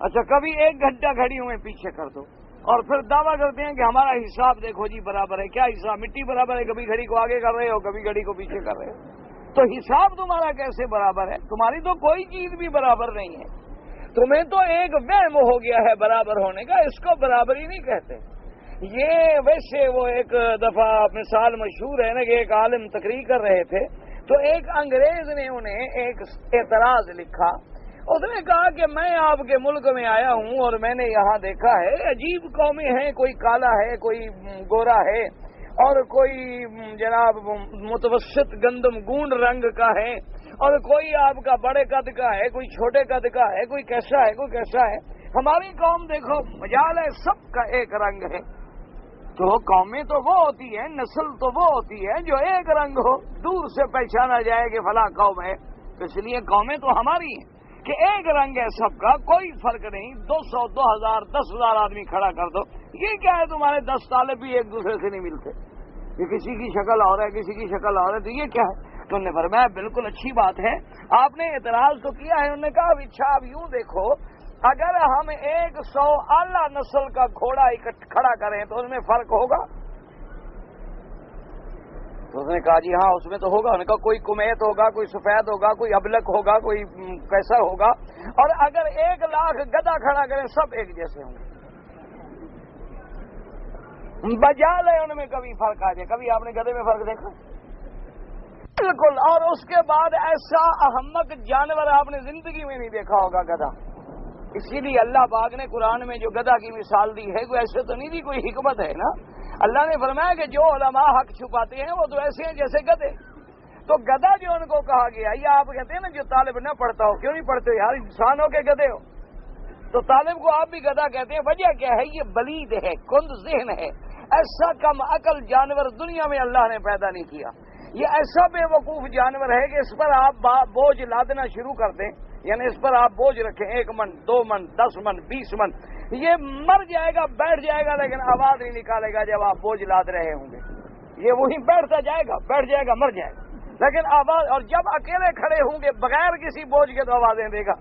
اچھا کبھی 1 گھنٹہ گھڑیوں میں پیچھے کر دو, اور پھر دعویٰ کرتے ہیں کہ ہمارا حساب دیکھو جی برابر ہے. کیا حساب, مٹی برابر ہے, کبھی گھڑی کو آگے کر رہے ہو, کبھی گھڑی کو پیچھے کر رہے ہو. تو حساب تمہارا کیسے برابر ہے؟ تمہاری تو کوئی چیز بھی برابر نہیں ہے. تمہیں تو ایک وہم ہو گیا ہے برابر ہونے کا, اس کو برابری نہیں کہتے. یہ ویسے وہ ایک دفعہ مثال مشہور ہے نا کہ ایک عالم تقریر کر رہے تھے, تو ایک انگریز نے انہیں ایک اعتراض لکھا. اس نے کہا کہ میں آپ کے ملک میں آیا ہوں اور میں نے یہاں دیکھا ہے عجیب قومیں ہیں, کوئی کالا ہے, کوئی گورا ہے, اور کوئی جناب متوسط گندم گونڈ رنگ کا ہے, اور کوئی آپ کا بڑے قد کا ہے, کوئی چھوٹے قد کا ہے, کوئی کیسا ہے, کوئی کیسا ہے. ہماری قوم دیکھو مجال ہے سب کا ایک رنگ ہے. تو قومیں تو وہ ہوتی ہیں, نسل تو وہ ہوتی ہے جو ایک رنگ ہو, دور سے پہچانا جائے کہ فلاں قوم ہے. تو اس لیے قومیں تو ہماری ہیں کہ ایک رنگ ہے سب کا, کوئی فرق نہیں. 200, 2000, 10,000 آدمی کھڑا کر دو, یہ کیا ہے تمہارے 10 طالب بھی ایک دوسرے سے نہیں ملتے, یہ کسی کی شکل اور ہے, کسی کی شکل اور ہے, تو یہ کیا ہے؟ تو انہوں نے فرمایا بالکل اچھی بات ہے, آپ نے اعتراض تو کیا ہے. انہوں نے کہا اچھا اب یوں دیکھو, اگر ہم 100 اعلیٰ نسل کا گھوڑا کھڑا کریں تو اس میں فرق ہوگا؟ تو اس نے کہا جی ہاں اس میں تو ہوگا. انہوں نے کہا کوئی کمیت ہوگا, کوئی سفید ہوگا, کوئی ابلک ہوگا, کوئی کیسا ہوگا. اور اگر 1 لاکھ گدھا کھڑا کریں سب ایک جیسے ہوں گے. بجال ہے ان میں کبھی فرق آ جائے. کبھی آپ نے گدھے میں فرق دیکھا؟ بالکل. اور اس کے بعد ایسا احمق جانور آپ نے زندگی میں نہیں دیکھا ہوگا گدھا. اسی لیے اللہ پاک نے قرآن میں جو گدھا کی مثال دی ہے, کوئی ایسے تو نہیں دی, کوئی حکمت ہے نا. اللہ نے فرمایا کہ جو علماء حق چھپاتے ہیں وہ تو ایسے ہیں جیسے گدھے. تو گدھا جو ان کو کہا گیا, یا آپ کہتے ہیں نا جو طالب نہ پڑھتا ہو, کیوں نہیں پڑھتے یار, انسان ہو کے گدھے ہو, تو طالب کو آپ بھی گدھا کہتے ہیں. وجہ کیا ہے؟ یہ بلید ہے, کند ذہن ہے. ایسا کم عقل جانور دنیا میں اللہ نے پیدا نہیں کیا. یہ ایسا بے وقوف جانور ہے کہ اس پر آپ بوجھ لادنا شروع کر دیں, یعنی اس پر آپ بوجھ رکھیں 1 من 2 من 10 من 20 من, یہ مر جائے گا, بیٹھ جائے گا, لیکن آواز نہیں نکالے گا جب آپ بوجھ لاد رہے ہوں گے. یہ وہیں بیٹھتا جائے گا, بیٹھ جائے گا, مر جائے گا, لیکن آواز، اور جب اکیلے کھڑے ہوں گے بغیر کسی بوجھ کے تو آوازیں دے گا.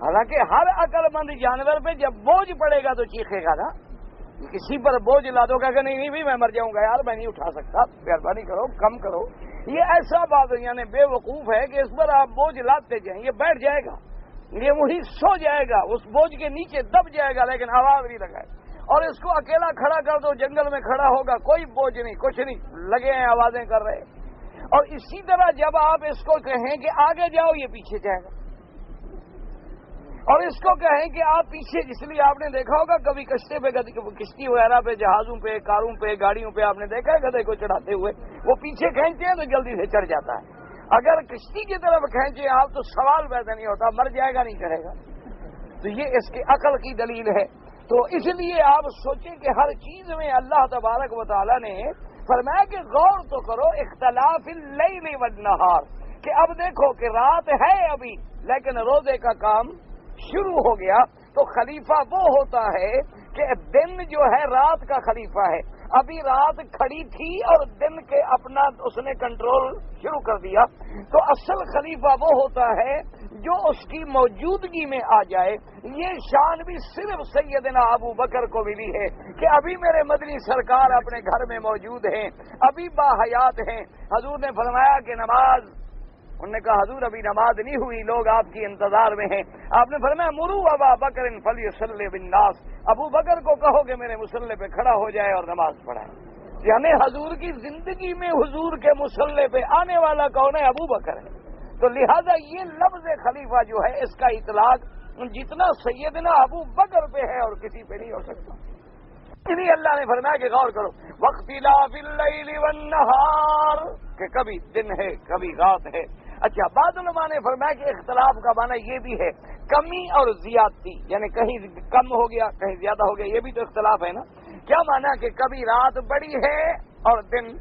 حالانکہ ہر عقل مند جانور پہ جب بوجھ پڑے گا تو چیخے گا نا. کسی پر بوجھ لا دو کہ نہیں بھی میں مر جاؤں گا یار، میں نہیں اٹھا سکتا، مہربانی کرو کم کرو. یہ ایسا بات یعنی بے وقوف ہے کہ اس پر آپ بوجھ لاتے جائیں، یہ بیٹھ جائے گا، یہ وہی سو جائے گا، اس بوجھ کے نیچے دب جائے گا لیکن آواز نہیں لگائے. اور اس کو اکیلا کھڑا کر دو، جنگل میں کھڑا ہوگا، کوئی بوجھ نہیں، کچھ نہیں، لگے ہیں آوازیں کر رہے. اور اسی طرح جب آپ اس کو کہیں کہ آگے جاؤ، یہ پیچھے جائے گا. اور اس کو کہیں کہ آپ پیچھے، اس لیے آپ نے دیکھا ہوگا کبھی کشتی پہ، کشتی وغیرہ پہ، جہازوں پہ، کاروں پہ، گاڑیوں پہ آپ نے دیکھا ہے گدھے کو چڑھاتے ہوئے، وہ پیچھے کھینچتے ہیں تو جلدی سے چڑھ جاتا ہے. اگر کشتی کی طرف کھینچے آپ تو سوال پیدا نہیں ہوتا، مر جائے گا نہیں چڑھے گا. تو یہ اس کی عقل کی دلیل ہے. تو اس لیے آپ سوچیں کہ ہر چیز میں اللہ تبارک و تعالیٰ نے فرمایا کہ غور تو کرو، اختلاف اللیل والنہار، کہ اب دیکھو کہ رات ہے ابھی لیکن روزے کا کام شروع ہو گیا. تو خلیفہ وہ ہوتا ہے کہ دن جو ہے رات کا خلیفہ ہے. ابھی رات کھڑی تھی اور دن کے اپنا اس نے کنٹرول شروع کر دیا. تو اصل خلیفہ وہ ہوتا ہے جو اس کی موجودگی میں آ جائے. یہ شان بھی صرف سیدنا ابو بکر کو ملی ہے کہ ابھی میرے مدنی سرکار اپنے گھر میں موجود ہیں، ابھی باحیات ہیں. حضور نے فرمایا کہ نماز، انہوں نے کہا حضور ابھی نماز نہیں ہوئی، لوگ آپ کی انتظار میں ہیں. آپ نے فرمایا مرو ابا بکر فلیصلی بالناس، ابو بکر کو کہو کہ میرے مصلی پہ کھڑا ہو جائے اور نماز پڑھائے. یعنی حضور کی زندگی میں حضور کے مصلی پہ آنے والا کون ہے؟ ابو بکر ہے. تو لہذا یہ لفظ خلیفہ جو ہے اس کا اطلاق جتنا سیدنا ابو بکر پہ ہے اور کسی پہ نہیں ہو سکتا. انہیں اللہ نے فرمایا کہ غور کرو، واختلاف اللیل والنہار، کہ کبھی دن ہے کبھی رات ہے. اچھا، بعض علماء نے فرمایا کہ اختلاف کا معنی یہ بھی ہے کمی اور زیادتی، یعنی کہیں کم ہو گیا کہیں زیادہ ہو گیا، یہ بھی تو اختلاف ہے نا. کیا معنی کہ کبھی رات بڑی ہے اور دن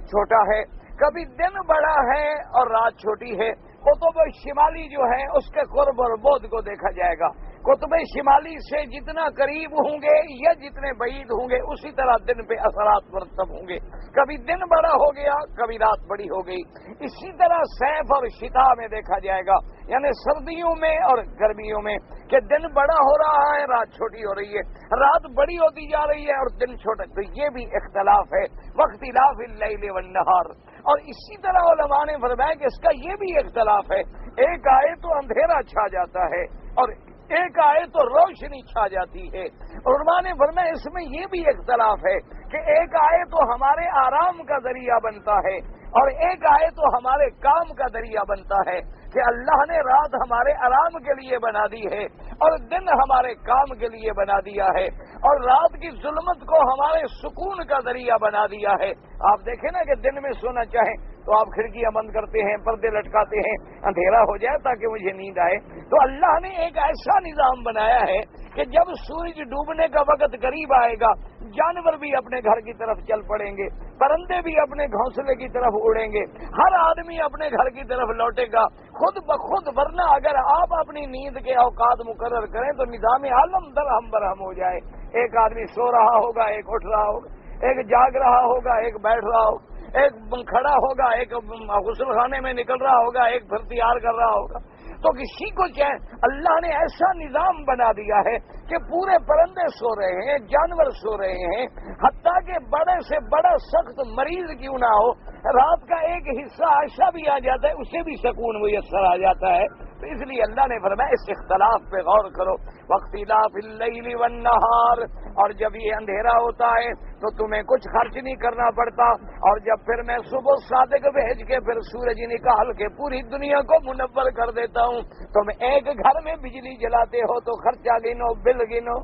چھوٹا ہے، کبھی دن بڑا ہے اور رات چھوٹی ہے. قطب شمالی جو ہے اس کے قرب اور بعد کو دیکھا جائے گا. قطب شمالی سے جتنا قریب ہوں گے یا جتنے بعید ہوں گے اسی طرح دن پہ اثرات مرتب ہوں گے. کبھی دن بڑا ہو گیا کبھی رات بڑی ہو گئی. اسی طرح صیف اور شتاء میں دیکھا جائے گا، یعنی سردیوں میں اور گرمیوں میں، کہ دن بڑا ہو رہا ہے رات چھوٹی ہو رہی ہے، رات بڑی ہوتی جا رہی ہے اور دن چھوٹا. تو یہ بھی اختلاف ہے، واختلاف اللیل والنہار. اور اسی طرح علماء نے فرمایا کہ اس کا یہ بھی اختلاف ہے، ایک آئے تو اندھیرا چھا جاتا ہے اور ایک آئے تو روشنی چھا جاتی ہے. علماء نے فرمایا اس میں یہ بھی اختلاف ہے کہ ایک آئے تو ہمارے آرام کا ذریعہ بنتا ہے اور ایک آئے تو ہمارے کام کا ذریعہ بنتا ہے. کہ اللہ نے رات ہمارے آرام کے لیے بنا دی ہے اور دن ہمارے کام کے لیے بنا دیا ہے، اور رات کی ظلمت کو ہمارے سکون کا ذریعہ بنا دیا ہے. آپ دیکھیں نا کہ دن میں سونا چاہیں تو آپ کھڑکیاں بند کرتے ہیں، پردے لٹکاتے ہیں، اندھیرا ہو جائے تاکہ مجھے نیند آئے. تو اللہ نے ایک ایسا نظام بنایا ہے کہ جب سورج ڈوبنے کا وقت قریب آئے گا جانور بھی اپنے گھر کی طرف چل پڑیں گے، پرندے بھی اپنے گھونسلے کی طرف اڑیں گے، ہر آدمی اپنے گھر کی طرف لوٹے گا خود بخود. ورنہ اگر آپ اپنی نیند کے اوقات مقرر کریں تو نظام عالم درہم برہم ہو جائے. ایک آدمی سو رہا ہوگا، ایک اٹھ رہا ہوگا، ایک جاگ رہا ہوگا، ایک بیٹھ رہا ہوگا، ایک کھڑا ہوگا، ایک غسل خانے میں نکل رہا ہوگا، ایک پھر تیار کر رہا ہوگا. تو کسی کو چاہے اللہ نے ایسا نظام بنا دیا ہے کہ پورے پرندے سو رہے ہیں، جانور سو رہے ہیں، حتیٰ کہ بڑے سے بڑا سخت مریض کیوں نہ ہو رات کا ایک حصہ ایسا بھی آ جاتا ہے اسے بھی سکون میسر آ جاتا ہے. تو اس لیے اللہ نے فرمایا اس اختلاف پہ غور کرو، واختلاف اللیل والنہار. اور جب یہ اندھیرا ہوتا ہے تو تمہیں کچھ خرچ نہیں کرنا پڑتا، اور جب پھر میں صبح صادق بھیج کے پھر سورج نکال کے پوری دنیا کو منور کر دیتا ہوں. تم ایک گھر میں بجلی جلاتے ہو تو خرچہ گنو، بل گنو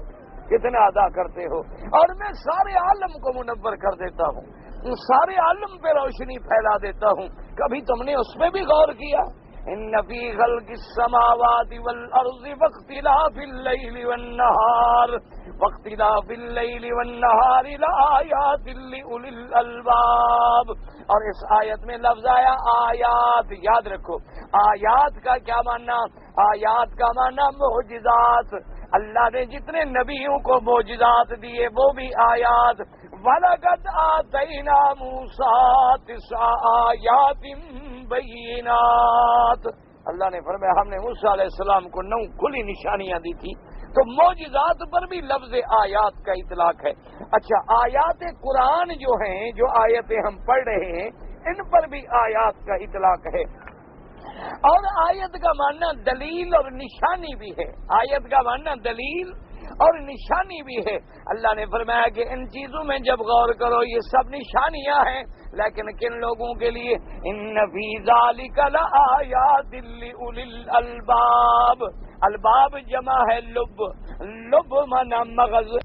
کتنا ادا کرتے ہو، اور میں سارے عالم کو منور کر دیتا ہوں، سارے عالم پہ روشنی پھیلا دیتا ہوں. کبھی تم نے اس پہ بھی غور کیا؟ ان فی خلق السماوات والارض واختلاف اللیل والنہار لآیات لأولی الالباب. اور اس آیت میں لفظ آیا آیات. یاد رکھو آیات کا کیا معنی؟ آیات کا معنی معجزات. اللہ نے جتنے نبیوں کو معجزات دیے وہ بھی آیات. وَلَقَدْ آتَيْنَا مُوسَىٰ 9 آيَاتٍ بَيِّنَاتٍ، اللہ نے فرمایا ہم نے موسیٰ علیہ السلام کو 9 کھلی نشانیاں دی تھی. تو معجزات پر بھی لفظ آیات کا اطلاق ہے. اچھا، آیات قرآن جو ہیں، جو آیتیں ہم پڑھ رہے ہیں، ان پر بھی آیات کا اطلاق ہے. اور آیت کا معنی دلیل اور نشانی بھی ہے. آیت کا معنی دلیل اور نشانی بھی ہے. اللہ نے فرمایا کہ ان چیزوں میں جب غور کرو یہ سب نشانیاں ہیں، لیکن کن لوگوں کے لیے؟ ان فی ذالک لآیات لأولی الالباب. الباب جمع ہے لب، لب معنی مغز.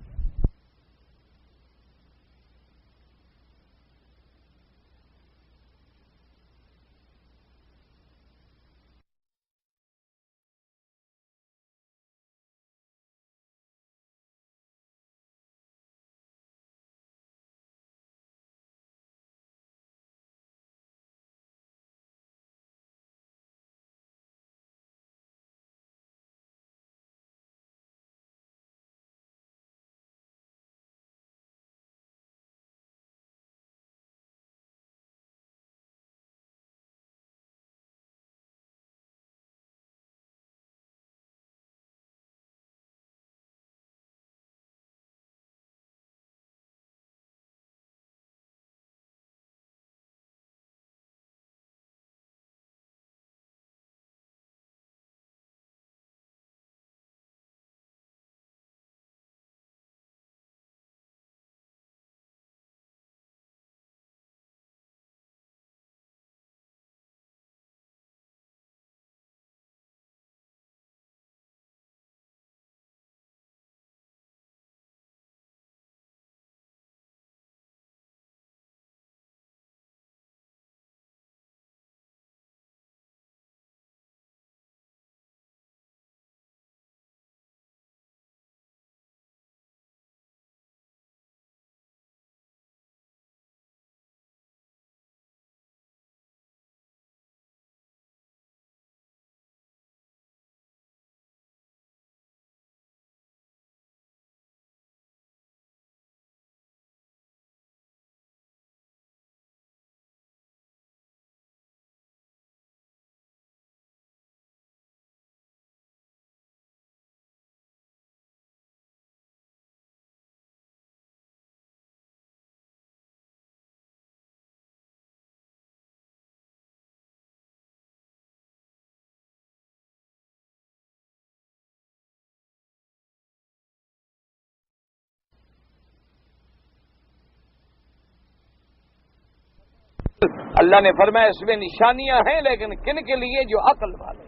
اللہ نے فرمایا اس میں نشانیاں ہیں، لیکن کن کے لیے؟ جو عقل والے،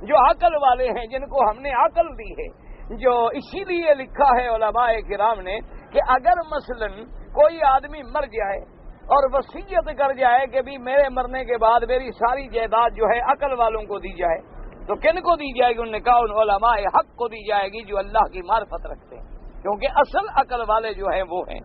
جو عقل والے ہیں، جن کو ہم نے عقل دی ہے. جو اسی لیے لکھا ہے علماء کرام نے کہ اگر مثلا کوئی آدمی مر جائے اور وصیت کر جائے کہ بھی میرے مرنے کے بعد میری ساری جائیداد جو ہے عقل والوں کو دی جائے، تو کن کو دی جائے گی؟ انہوں نے کہا ان علماء حق کو دی جائے گی جو اللہ کی معرفت رکھتے ہیں، کیونکہ اصل عقل والے جو ہیں وہ ہیں.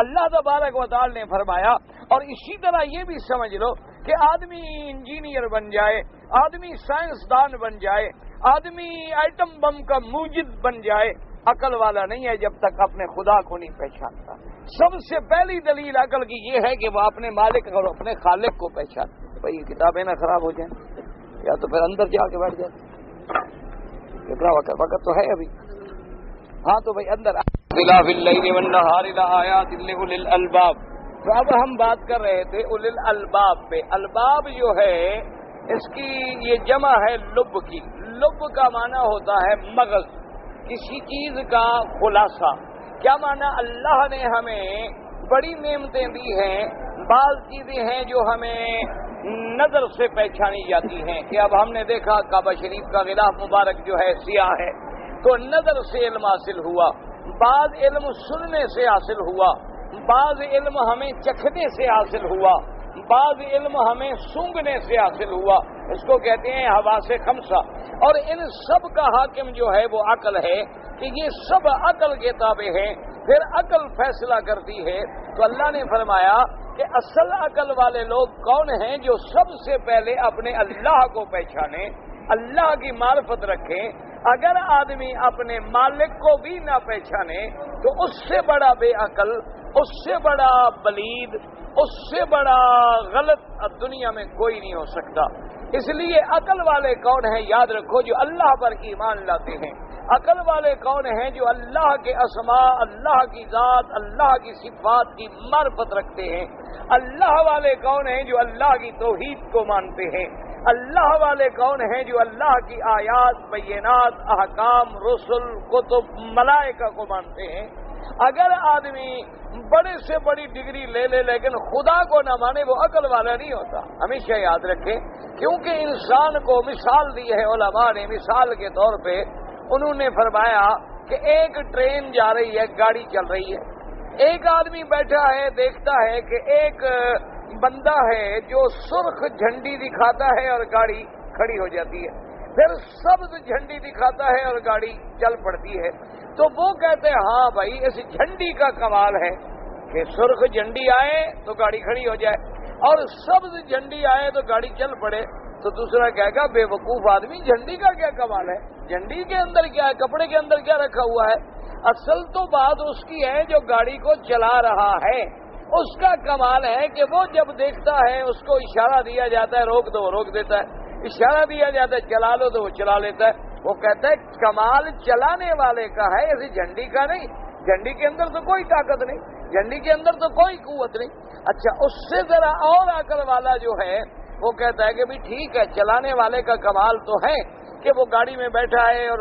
اللہ تبارک و تعالی نے فرمایا. اور اسی طرح یہ بھی سمجھ لو کہ آدمی انجینئر بن جائے، آدمی سائنسدان بن جائے، آدمی ایٹم بم کا موجد بن جائے، عقل والا نہیں ہے جب تک اپنے خدا کو نہیں پہچانتا. سب سے پہلی دلیل عقل کی یہ ہے کہ وہ اپنے مالک اور اپنے خالق کو پہچانتا. بھائی یہ کتابیں نہ خراب ہو جائیں، یا تو پھر اندر جا کے بیٹھ جائے. کتنا وقت تو ہے ابھی. ہاں تو بھائی اندر اختلاف اللیل والنہار لآیات لأولی الالباب. تو اب ہم بات کر رہے تھے اولی الالباب پہ. الباب جو ہے اس کی یہ جمع ہے لب کی. لب کا معنی ہوتا ہے مغز، کسی چیز کا خلاصہ. کیا معنی؟ اللہ نے ہمیں بڑی نعمتیں دی ہیں. بعض چیزیں ہیں جو ہمیں نظر سے پہچانی جاتی ہیں کہ اب ہم نے دیکھا کعبہ شریف کا غلاف مبارک جو ہے سیاہ ہے، تو نظر سے علم حاصل ہوا. بعض علم سننے سے حاصل ہوا، بعض علم ہمیں چکھنے سے حاصل ہوا، بعض علم ہمیں سونگنے سے حاصل ہوا. اس کو کہتے ہیں حواس خمسہ. اور ان سب کا حاکم جو ہے وہ عقل ہے کہ یہ سب عقل کے تابع ہیں. پھر عقل فیصلہ کرتی ہے. تو اللہ نے فرمایا کہ اصل عقل والے لوگ کون ہیں؟ جو سب سے پہلے اپنے اللہ کو پہچانے، اللہ کی معرفت رکھیں. اگر آدمی اپنے مالک کو بھی نہ پہچانے تو اس سے بڑا بے عقل اس سے بڑا بلید، اس سے بڑا غلط دنیا میں کوئی نہیں ہو سکتا۔ اس لیے عقل والے کون ہیں؟ یاد رکھو، جو اللہ پر ایمان لاتے ہیں۔ عقل والے کون ہیں؟ جو اللہ کے اسماء، اللہ کی ذات، اللہ کی صفات کی معرفت رکھتے ہیں۔ اللہ والے کون ہیں؟ جو اللہ کی توحید کو مانتے ہیں۔ اللہ والے کون ہیں؟ جو اللہ کی آیات، بینات، احکام، رسل، کتب، ملائکہ کو مانتے ہیں۔ اگر آدمی بڑے سے بڑی ڈگری لے لے لیکن خدا کو نہ مانے، وہ عقل والا نہیں ہوتا۔ ہمیشہ یاد رکھیں، کیونکہ انسان کو مثال دی ہے علماء نے۔ مثال کے طور پہ انہوں نے فرمایا کہ ایک ٹرین جا رہی ہے، گاڑی چل رہی ہے، ایک آدمی بیٹھا ہے، دیکھتا ہے کہ ایک بندہ ہے جو سرخ جھنڈی دکھاتا ہے اور گاڑی کھڑی ہو جاتی ہے، پھر سبز جھنڈی دکھاتا ہے اور گاڑی چل پڑتی ہے۔ تو وہ کہتے ہیں ہاں بھائی، اس جھنڈی کا کمال ہے کہ سرخ جھنڈی آئے تو گاڑی کھڑی ہو جائے اور سبز جھنڈی آئے تو گاڑی چل پڑے۔ تو دوسرا کہے گا بے وقوف آدمی، جھنڈی کا کیا کمال ہے؟ جھنڈی کے اندر کیا ہے؟ کپڑے کے اندر کیا رکھا ہوا ہے؟ اصل تو بات اس کی ہے جو گاڑی کو چلا رہا ہے، اس کا کمال ہے کہ وہ جب دیکھتا ہے، اس کو اشارہ دیا جاتا ہے روک دو، وہ روک دیتا ہے، اشارہ دیا جاتا ہے چلا لو تو وہ چلا لیتا ہے۔ وہ کہتا ہے کمال چلانے والے کا ہے، ایسی جھنڈی کا نہیں۔ جھنڈی کے اندر تو کوئی طاقت نہیں، جھنڈی کے اندر تو کوئی قوت نہیں۔ اچھا، اس سے ذرا اور عقل والا جو ہے وہ کہتا ہے کہ بھی ٹھیک ہے، چلانے والے کا کمال تو ہے کہ وہ گاڑی میں بیٹھا ہے اور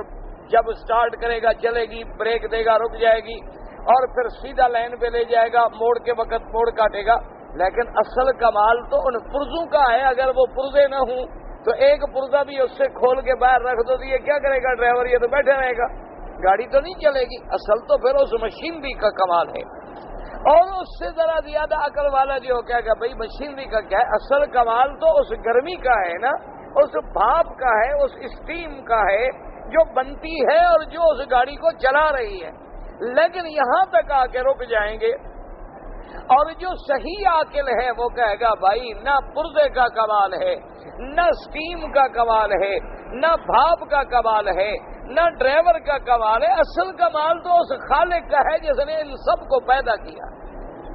جب سٹارٹ کرے گا چلے گی، بریک دے گا رک جائے گی اور پھر سیدھا لائن پہ لے جائے گا، موڑ کے وقت موڑ کاٹے گا۔ لیکن اصل کمال تو ان پرزوں کا ہے۔ اگر وہ پرزے نہ ہوں تو ایک پرزہ بھی اس سے کھول کے باہر رکھ دو تو یہ کیا کرے گا ڈرائیور؟ یہ تو بیٹھا رہے گا، گاڑی تو نہیں چلے گی۔ اصل تو پھر اس مشینری کا کمال ہے۔ اور اس سے ذرا زیادہ عقل والا جو کہے گا بھائی مشینری کا کیا ہے؟ اصل کمال تو اس گرمی کا ہے نا، اس بھاپ کا ہے، اس اسٹیم کا ہے جو بنتی ہے اور جو اس گاڑی کو چلا رہی ہے۔ لیکن یہاں تک آ کے رک جائیں گے۔ اور جو صحیح عاقل ہے وہ کہے گا بھائی نہ پرزے کا کمال ہے، نہ اسٹیم کا کمال ہے، نہ بھاپ کا کمال ہے، نہ ڈرائیور کا کمال ہے۔ اصل کمال تو اس خالق کا ہے جس نے ان سب کو پیدا کیا،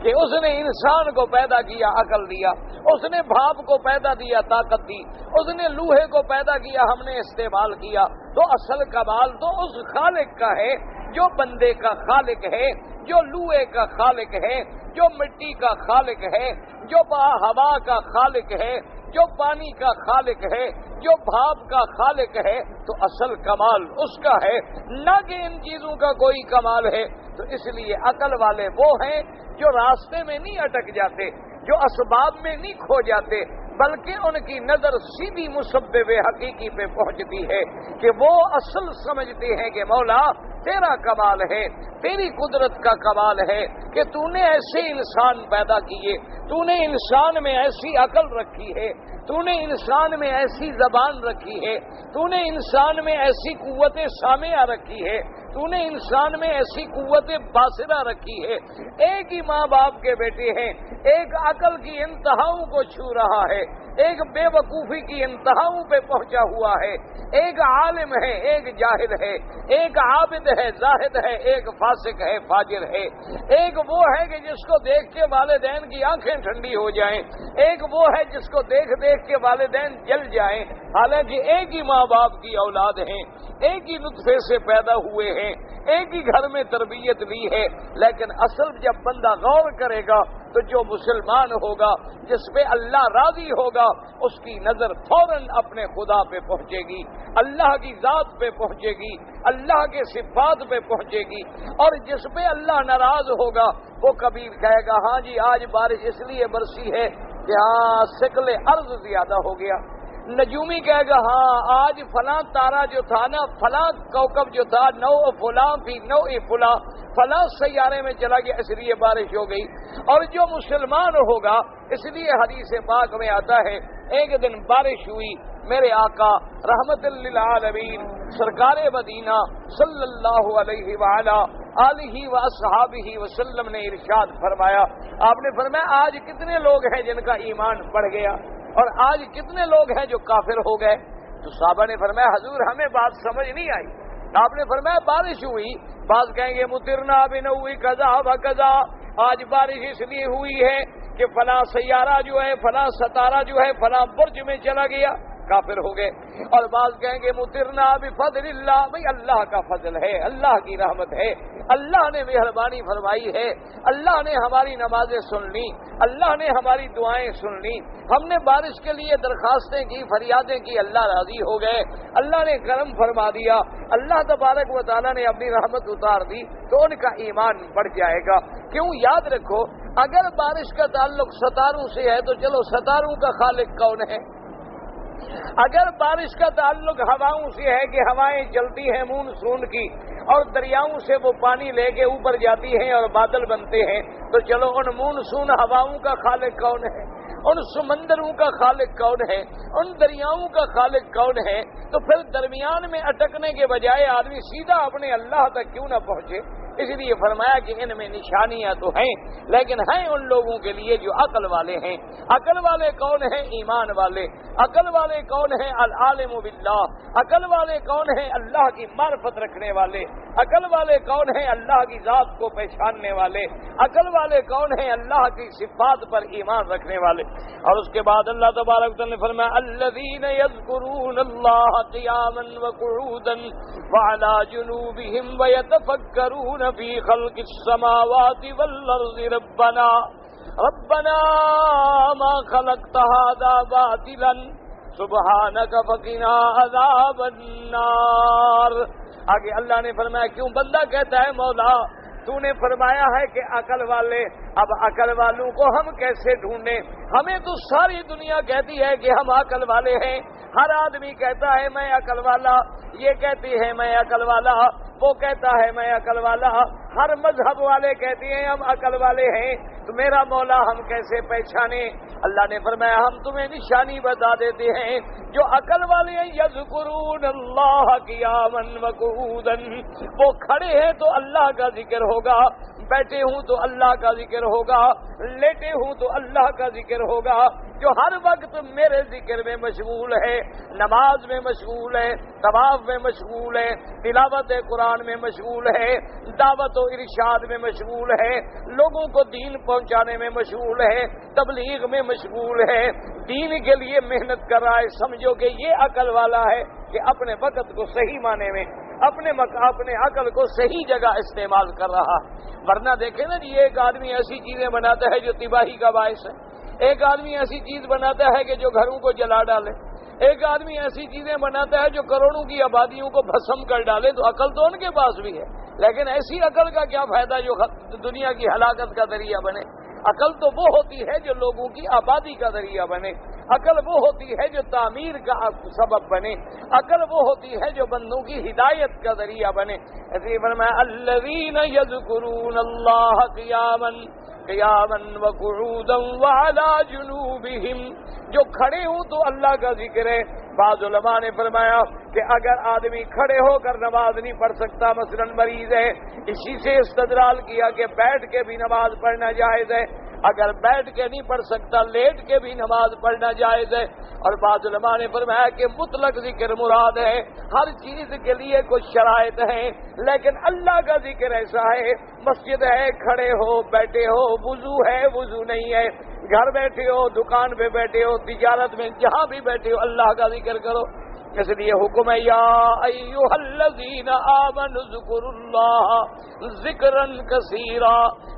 کہ اس نے انسان کو پیدا کیا، عقل دیا، اس نے بھاپ کو پیدا دیا، طاقت دی، اس نے لوہے کو پیدا کیا، ہم نے استعمال کیا۔ تو اصل کمال تو اس خالق کا ہے جو بندے کا خالق ہے، جو لوہے کا خالق ہے، جو مٹی کا خالق ہے، جو ہوا کا خالق ہے، جو پانی کا خالق ہے، جو بھاپ کا خالق ہے۔ تو اصل کمال اس کا ہے، نہ کہ ان چیزوں کا کوئی کمال ہے۔ تو اس لیے عقل والے وہ ہیں جو راستے میں نہیں اٹک جاتے، جو اسباب میں نہیں کھو جاتے، بلکہ ان کی نظر سیدھی مسبب حقیقی پہ پہنچتی ہے کہ وہ اصل سمجھتے ہیں کہ مولا تیرا کمال ہے، تیری قدرت کا کمال ہے کہ تو نے ایسے انسان پیدا کیے، تو نے انسان میں ایسی عقل رکھی ہے، تو نے انسان میں ایسی زبان رکھی ہے، تو نے انسان میں ایسی قوت سامعہ رکھی ہے، تو نے انسان میں ایسی قوت باصرہ رکھی ہے۔ ایک ہی ماں باپ کے بیٹے ہیں، ایک عقل کی انتہاؤں کو چھو رہا ہے، ایک بے وقوفی کی انتہاؤں پہ پہنچا ہوا ہے، ایک عالم ہے، ایک جاہل ہے، ایک عابد ہے، زاہد ہے، ایک فاسق ہے، فاجر ہے، ایک وہ ہے کہ جس کو دیکھ کے والدین کی آنکھیں ٹھنڈی ہو جائیں، ایک وہ ہے جس کو دیکھ دیکھ کے والدین جل جائیں، حالانکہ ایک ہی ماں باپ کی اولاد ہیں، ایک ہی نطفے سے پیدا ہوئے ہیں، ایک ہی گھر میں تربیت لی ہے۔ لیکن اصل جب بندہ غور کرے گا تو جو مسلمان ہوگا، جس پہ اللہ راضی ہوگا، اس کی نظر فوراً اپنے خدا پہ پہنچے گی، اللہ کی ذات پہ پہنچے گی، اللہ کے صفات پہ پہنچے گی۔ اور جس پہ اللہ ناراض ہوگا وہ کبھی کہے گا ہاں جی آج بارش اس لیے برسی ہے کہ ہاں ثقل ارض زیادہ ہو گیا۔ نجومی کہے گا ہاں آج فلاں تارا جو تھا نا، فلاں کوكب جو تھا، نو فلاں فی نو فلاں، فلاں سیارے میں چلا گیا اس لیے بارش ہو گئی۔ اور جو مسلمان ہوگا، اس لیے حدیث پاک میں آتا ہے ایک دن بارش ہوئی، میرے آقا رحمت للعالمین سرکار مدینہ صلی اللہ علیہ وآلہ آلہ واصحابہ وسلم نے ارشاد فرمایا، آپ نے فرمایا آج کتنے لوگ ہیں جن کا ایمان بڑھ گیا اور آج کتنے لوگ ہیں جو کافر ہو گئے؟ تو صحابہ نے فرمایا حضور ہمیں بات سمجھ نہیں آئی۔ آپ نے فرمایا بارش ہوئی، بعض کہیں گے مطرنا بنوء کذا و کذا، آج بارش اس لیے ہوئی ہے کہ فلاں سیارہ جو ہے، فلاں ستارہ جو ہے فلاں برج میں چلا گیا، کافر ہو گئے۔ اور بعض کہیں گے مطرنا بفضل اللہ، بھئی اللہ کا فضل ہے، اللہ کی رحمت ہے، اللہ نے مہربانی فرمائی ہے، اللہ نے ہماری نمازیں سن لی، اللہ نے ہماری دعائیں سن لی، ہم نے بارش کے لیے درخواستیں کی، فریادیں کی، اللہ راضی ہو گئے، اللہ نے کرم فرما دیا، اللہ تبارک و تعالیٰ نے اپنی رحمت اتار دی، تو ان کا ایمان بڑھ جائے گا۔ کیوں؟ یاد رکھو، اگر بارش کا تعلق ستاروں سے ہے تو چلو ستاروں کا خالق کون ہے؟ اگر بارش کا تعلق ہواؤں سے ہے کہ ہوائیں چلتی ہیں مونسون کی اور دریاؤں سے وہ پانی لے کے اوپر جاتی ہیں اور بادل بنتے ہیں، تو چلو ان مونسون ہواؤں کا خالق کون ہے؟ ان سمندروں کا خالق کون ہے؟ ان دریاؤں کا خالق کون ہے؟ تو پھر درمیان میں اٹکنے کے بجائے آدمی سیدھا اپنے اللہ تک کیوں نہ پہنچے؟ اس لیے فرمایا کہ ان میں نشانیاں تو ہیں، لیکن ہیں ان لوگوں کے لیے جو عقل والے ہیں۔ عقل والے کون ہیں؟ ایمان والے۔ عقل والے کون ہیں؟ العالم باللہ۔ عقل والے کون ہیں؟ اللہ کی معرفت رکھنے والے۔ عقل والے کون ہیں؟ اللہ کی ذات کو پہچاننے والے۔ عقل والے کون ہیں؟ اللہ کی صفات پر ایمان رکھنے والے۔ اور اس کے بعد اللہ تبارک و تعالی نے فرمایا الذین یذکرون اللہ قیاما وقعودا وعلی جنوبہم ویتفکرون فی خلق السماوات والارض ربنا ما خلقت هذا باطلا سبحانک فقنا عذاب النار۔ آگے اللہ نے فرمایا کیوں بندہ کہتا ہے مولا تو نے فرمایا ہے کہ عقل والے، اب عقل والوں کو ہم کیسے ڈھونڈیں؟ ہمیں تو ساری دنیا کہتی ہے کہ ہم عقل والے ہیں، ہر آدمی کہتا ہے میں عقل والا، یہ کہتی ہے میں عقل والا، وہ کہتا ہے میں عقل والا، ہر مذہب والے کہتے ہیں ہم عقل والے ہیں، تو میرا مولا ہم کیسے پہچانے؟ اللہ نے فرمایا ہم تمہیں نشانی بتا دیتے ہیں، جو عقل والے ہیں یذکرون اللہ قیاما وقعودا، وہ کھڑے ہیں تو اللہ کا ذکر ہوگا، بیٹھے ہوں تو اللہ کا ذکر ہوگا، لیٹے ہوں تو اللہ کا ذکر ہوگا، جو ہر وقت میرے ذکر میں مشغول ہے، نماز میں مشغول ہے، طواف میں مشغول ہے، تلاوت قرآن میں مشغول ہے، دعوت و ارشاد میں مشغول ہے، لوگوں کو دین پہنچانے میں مشغول ہے، تبلیغ میں مشغول ہے، دین کے لیے محنت کر رہا ہے، سمجھو کہ یہ عقل والا ہے کہ اپنے وقت کو صحیح معنی میں اپنے عقل کو صحیح جگہ استعمال کر رہا۔ ورنہ دیکھیں نا جی، ایک آدمی ایسی چیزیں بناتا ہے جو تباہی کا باعث ہے، ایک آدمی ایسی چیز بناتا ہے کہ جو گھروں کو جلا ڈالے، ایک آدمی ایسی چیزیں بناتا ہے جو کروڑوں کی آبادیوں کو بھسم کر ڈالے، تو عقل تو ان کے پاس بھی ہے، لیکن ایسی عقل کا کیا فائدہ جو دنیا کی ہلاکت کا ذریعہ بنے؟ عقل تو وہ ہوتی ہے جو لوگوں کی آبادی کا ذریعہ بنے، عقل وہ ہوتی ہے جو تعمیر کا سبب بنے، عقل وہ ہوتی ہے جو بندوں کی ہدایت کا ذریعہ بنے۔ ایسے فرمایا الذین یذکرون اللہ قیاما وقعودا وعلی جنوبہم، جو کھڑے ہوں تو اللہ کا ذکر ہے۔ بعض علماء نے فرمایا کہ اگر آدمی کھڑے ہو کر نماز نہیں پڑھ سکتا، مثلا مریض ہے، اسی سے استدلال کیا کہ بیٹھ کے بھی نماز پڑھنا جائز ہے، اگر بیٹھ کے نہیں پڑھ سکتا لیٹ کے بھی نماز پڑھنا جائز ہے۔ اور بعض علماء نے فرمایا کہ مطلق ذکر مراد ہے، ہر چیز کے لیے کچھ شرائط ہیں، لیکن اللہ کا ذکر ایسا ہے، مسجد ہے کھڑے ہو بیٹھے ہو، وضو ہے وضو نہیں ہے، گھر بیٹھے ہو دکان پہ بیٹھے ہو تجارت میں جہاں بھی بیٹھے ہو اللہ کا ذکر کرو۔ اس لیے حکم ہے یا ایھا الذین آمنوا اذکروا اللہ ذکرا کثیرا،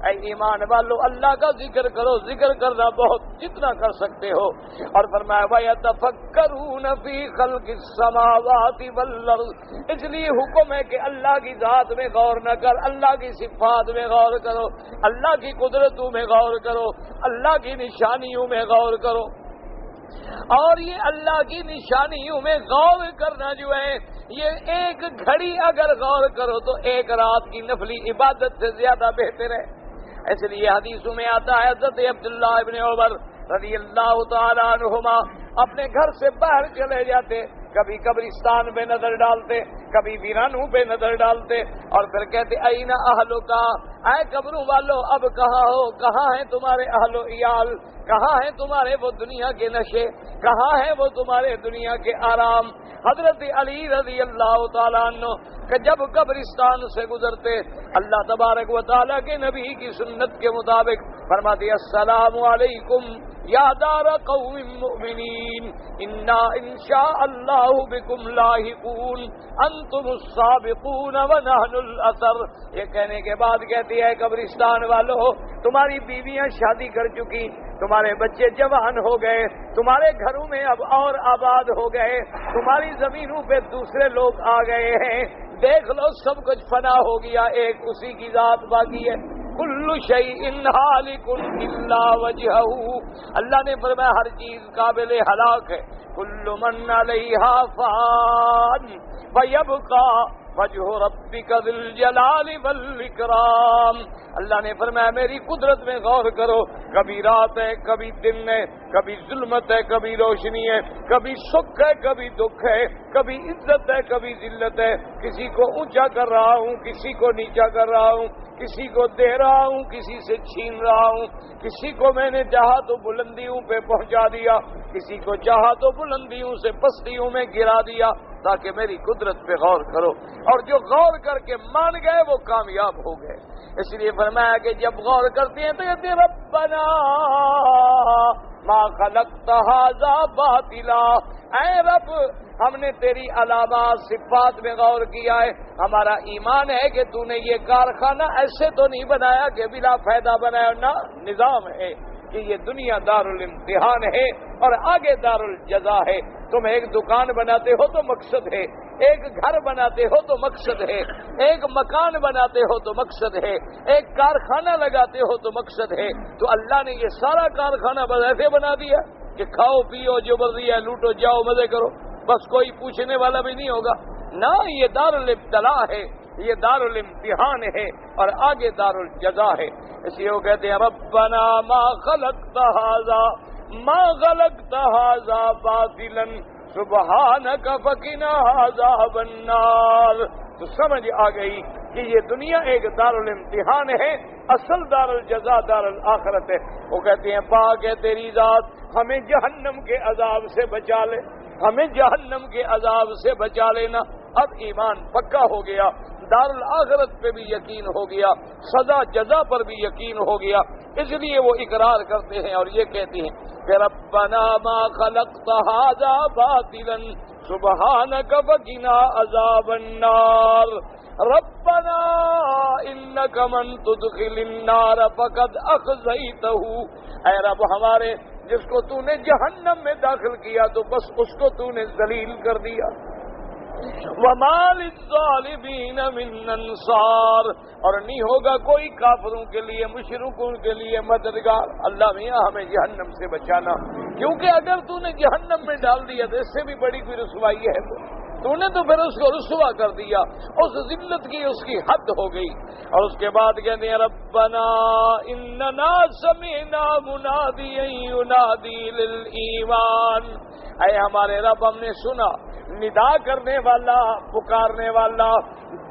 اے ایمان والو اللہ کا ذکر کرو، ذکر کرنا بہت جتنا کر سکتے ہو۔ اور فرمایا وَيَتَفَكَّرُونَ فِي خَلْقِ السَّمَاوَاتِ وَالْأَرْضِ، اس لیے حکم ہے کہ اللہ کی ذات میں غور نہ کر، اللہ کی صفات میں غور کرو، اللہ کی قدرتوں میں غور کرو، اللہ کی نشانیوں میں غور کرو۔ اور یہ اللہ کی نشانیوں میں غور کرنا جو ہے، یہ ایک گھڑی اگر غور کرو تو ایک رات کی نفلی عبادت سے زیادہ بہتر ہے۔ اس لیے حدیثوں میں آتا ہے حضرت عبداللہ ابن عمر رضی اللہ تعالیٰ عنہما اپنے گھر سے باہر چلے جاتے، کبھی قبرستان پہ نظر ڈالتے، کبھی ویرانوں پہ نظر ڈالتے، اور پھر کہتے اینا اہلکا، اے قبروں والو اب کہاں ہو، کہاں ہیں تمہارے اہل و عیال، کہاں ہیں تمہارے وہ دنیا کے نشے، کہاں ہیں وہ تمہارے دنیا کے آرام۔ حضرت علی رضی اللہ تعالیٰ عنہ کہ جب قبرستان سے گزرتے اللہ تبارک و تعالیٰ کے نبی کی سنت کے مطابق فرماتے السلام علیکم یا دار قوم مؤمنین انا انشاء اللہ بکم لاحقون انتم السابقون ونحن الاثر. یہ کہنے کے بعد کہتی ہے قبرستان والو تمہاری بیویاں شادی کر چکی, تمہارے بچے جوان ہو گئے, تمہارے گھروں میں اب اور آباد ہو گئے, تمہاری زمینوں پہ دوسرے لوگ آ گئے ہیں, دیکھ لو سب کچھ فنا ہو گیا, ایک اسی کی ذات باقی ہے. کل شیء ہالک الا وجہہ, اللہ نے فرمایا ہر چیز قابل ہلاک ہے. کل من علیہا فان ویبقی وجہ ربک ذی الجلال والاکرام. اللہ نے فرمایا میری قدرت میں غور کرو, کبھی رات ہے کبھی دن ہے, کبھی ظلمت ہے کبھی روشنی ہے, کبھی سکھ ہے کبھی دکھ ہے, کبھی عزت ہے کبھی ذلت ہے, کسی کو اونچا کر رہا ہوں کسی کو نیچا کر رہا ہوں, کسی کو دے رہا ہوں کسی سے چھین رہا ہوں, کسی کو میں نے چاہا تو بلندیوں پہ پہنچا دیا, کسی کو چاہا تو بلندیوں سے پستیوں میں گرا دیا, تاکہ میری قدرت پہ غور کرو. اور جو غور کر کے مان گئے وہ کامیاب ہو گئے. اس لیے فرمایا کہ جب غور کرتے ہیں تو کہتے ہیں ربنا ما خلقت ھذا باطلا, اے رب ہم نے تیری علامات صفات میں غور کیا ہے, ہمارا ایمان ہے کہ تو نے یہ کارخانہ ایسے تو نہیں بنایا کہ بلا فائدہ بنایا, نہ نظام ہے کہ یہ دنیا دار الامتحان ہے اور آگے دار الجزا ہے. تم ایک دکان بناتے ہو تو مقصد ہے, ایک گھر بناتے ہو تو مقصد ہے, ایک مکان بناتے ہو تو مقصد ہے, ایک کارخانہ لگاتے ہو تو مقصد ہے. تو اللہ نے یہ سارا کارخانہ بس ایسے بنا دیا کہ کھاؤ پیو جو مرضی ہے لوٹو جاؤ مزے کرو, بس کوئی پوچھنے والا بھی نہیں ہوگا. نہ, یہ دار الابتلاء ہے, یہ دار الامتحان ہے اور آگے دار الجزا ہے. اس لیے وہ کہتے ہیں ربنا ما خلقت ھذا باطلا سبحانک فقنا عذاب النار. تو سمجھ آ گئی کہ یہ دنیا ایک دار الامتحان ہے, اصل دار الجزا دار الآخرت ہے. وہ کہتے ہیں پاک ہے تیری ذات, ہمیں جہنم کے عذاب سے بچا لے, ہمیں جہنم کے عذاب سے بچا لینا. اب ایمان پکا ہو گیا, دار الآخرت پہ بھی یقین ہو گیا, سزا جزا پر بھی یقین ہو گیا. اس لیے وہ اقرار کرتے ہیں اور یہ کہتے ہیں کہ ربنا ما خلقت ھذا باطلا سبحانک فقنا عذاب النار. ربنا انک من تدخل النار فقد اخزیتہ, اے رب ہمارے جس کو تو نے جہنم میں داخل کیا تو بس اس کو تو نے ذلیل کر دیا. وما للظالمین من انصار, اور نہیں ہوگا کوئی کافروں کے لیے مشرکوں کے لیے مددگار. اللہ میاں ہمیں جہنم سے بچانا, کیونکہ اگر تو نے جہنم میں ڈال دیا تو اس سے بھی بڑی کوئی رسوائی ہے, تو نے تو پھر اس کو رسوا کر دیا, اس ذلت کی اس کی حد ہو گئی. اور اس کے بعد کہتے ہیں ربنا اننا سمعنا منادیا ینادی للایمان, اے ہمارے رب ہم نے سنا ندا کرنے والا پکارنے والا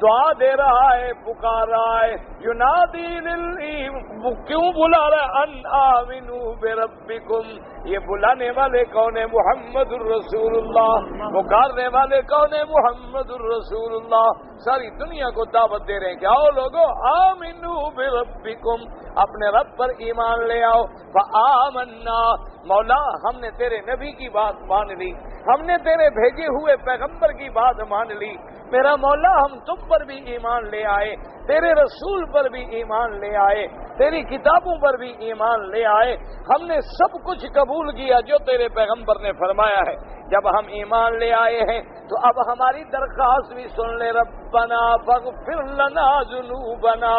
دعا دے رہا ہے, پکار رہا ہے. ینادی للایمان, کیوں بلا رہا ہے؟ ان آمنوا بربکم, یہ بلانے والے کون ہیں؟ محمد الرسول اللہ. پکارنے والے کون ہیں؟ محمد الرسول اللہ. ساری دنیا کو دعوت دے رہے ہیں کہ آؤ لوگو آمنوا بربکم, اپنے رب پر ایمان لے آؤ. فآمنا, مولا ہم نے تیرے نبی کی بات مان لی, ہم نے تیرے بھیجے ہوئے پیغمبر کی بات مان لی. میرا مولا ہم تم پر بھی ایمان لے آئے, تیرے رسول پر بھی ایمان لے آئے, تیری کتابوں پر بھی ایمان لے آئے. ہم نے سب کچھ قبول کیا جو تیرے پیغمبر نے فرمایا ہے. جب ہم ایمان لے آئے ہیں تو اب ہماری درخواست بھی سن لے. ربنا فاغفر لنا ذنوبنا,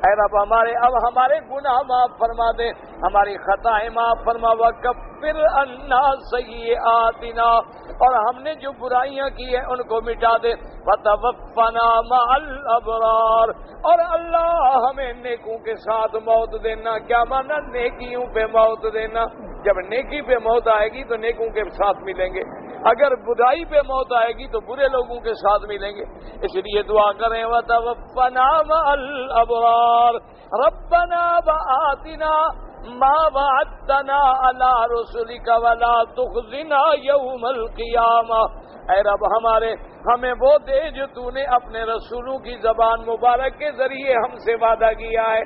اے رب ہمارے گناہ معاف فرما دے, ہماری خطائیں معاف فرما. وکفر عنا سیئاتنا, اور ہم نے جو برائیاں کی ہیں ان کو مٹا دے. وتوفنا مع الابرار, اور اللہ ہمیں نیکوں کے ساتھ موت دینا. کیا مانا؟ نیکیوں پہ موت دینا. جب نیکی پہ موت آئے گی تو نیکوں کے ساتھ ملیں گے، اگر برائی پہ موت آئے گی تو برے لوگوں کے ساتھ ملیں گے۔ اس لیے دعا کریں وَتَوَفَّنَا مَعَ الْأَبْرَارِ رَبَّنَا وَآتِنَا مَا وَعَدتَّنَا عَلَىٰ رُسُلِكَ وَلَا تُخْزِنَا يَوْمَ الْقِيَامَةِ، اے رب ہمیں وہ دے جو تو نے اپنے رسولوں کی زبان مبارک کے ذریعے ہم سے وعدہ کیا ہے،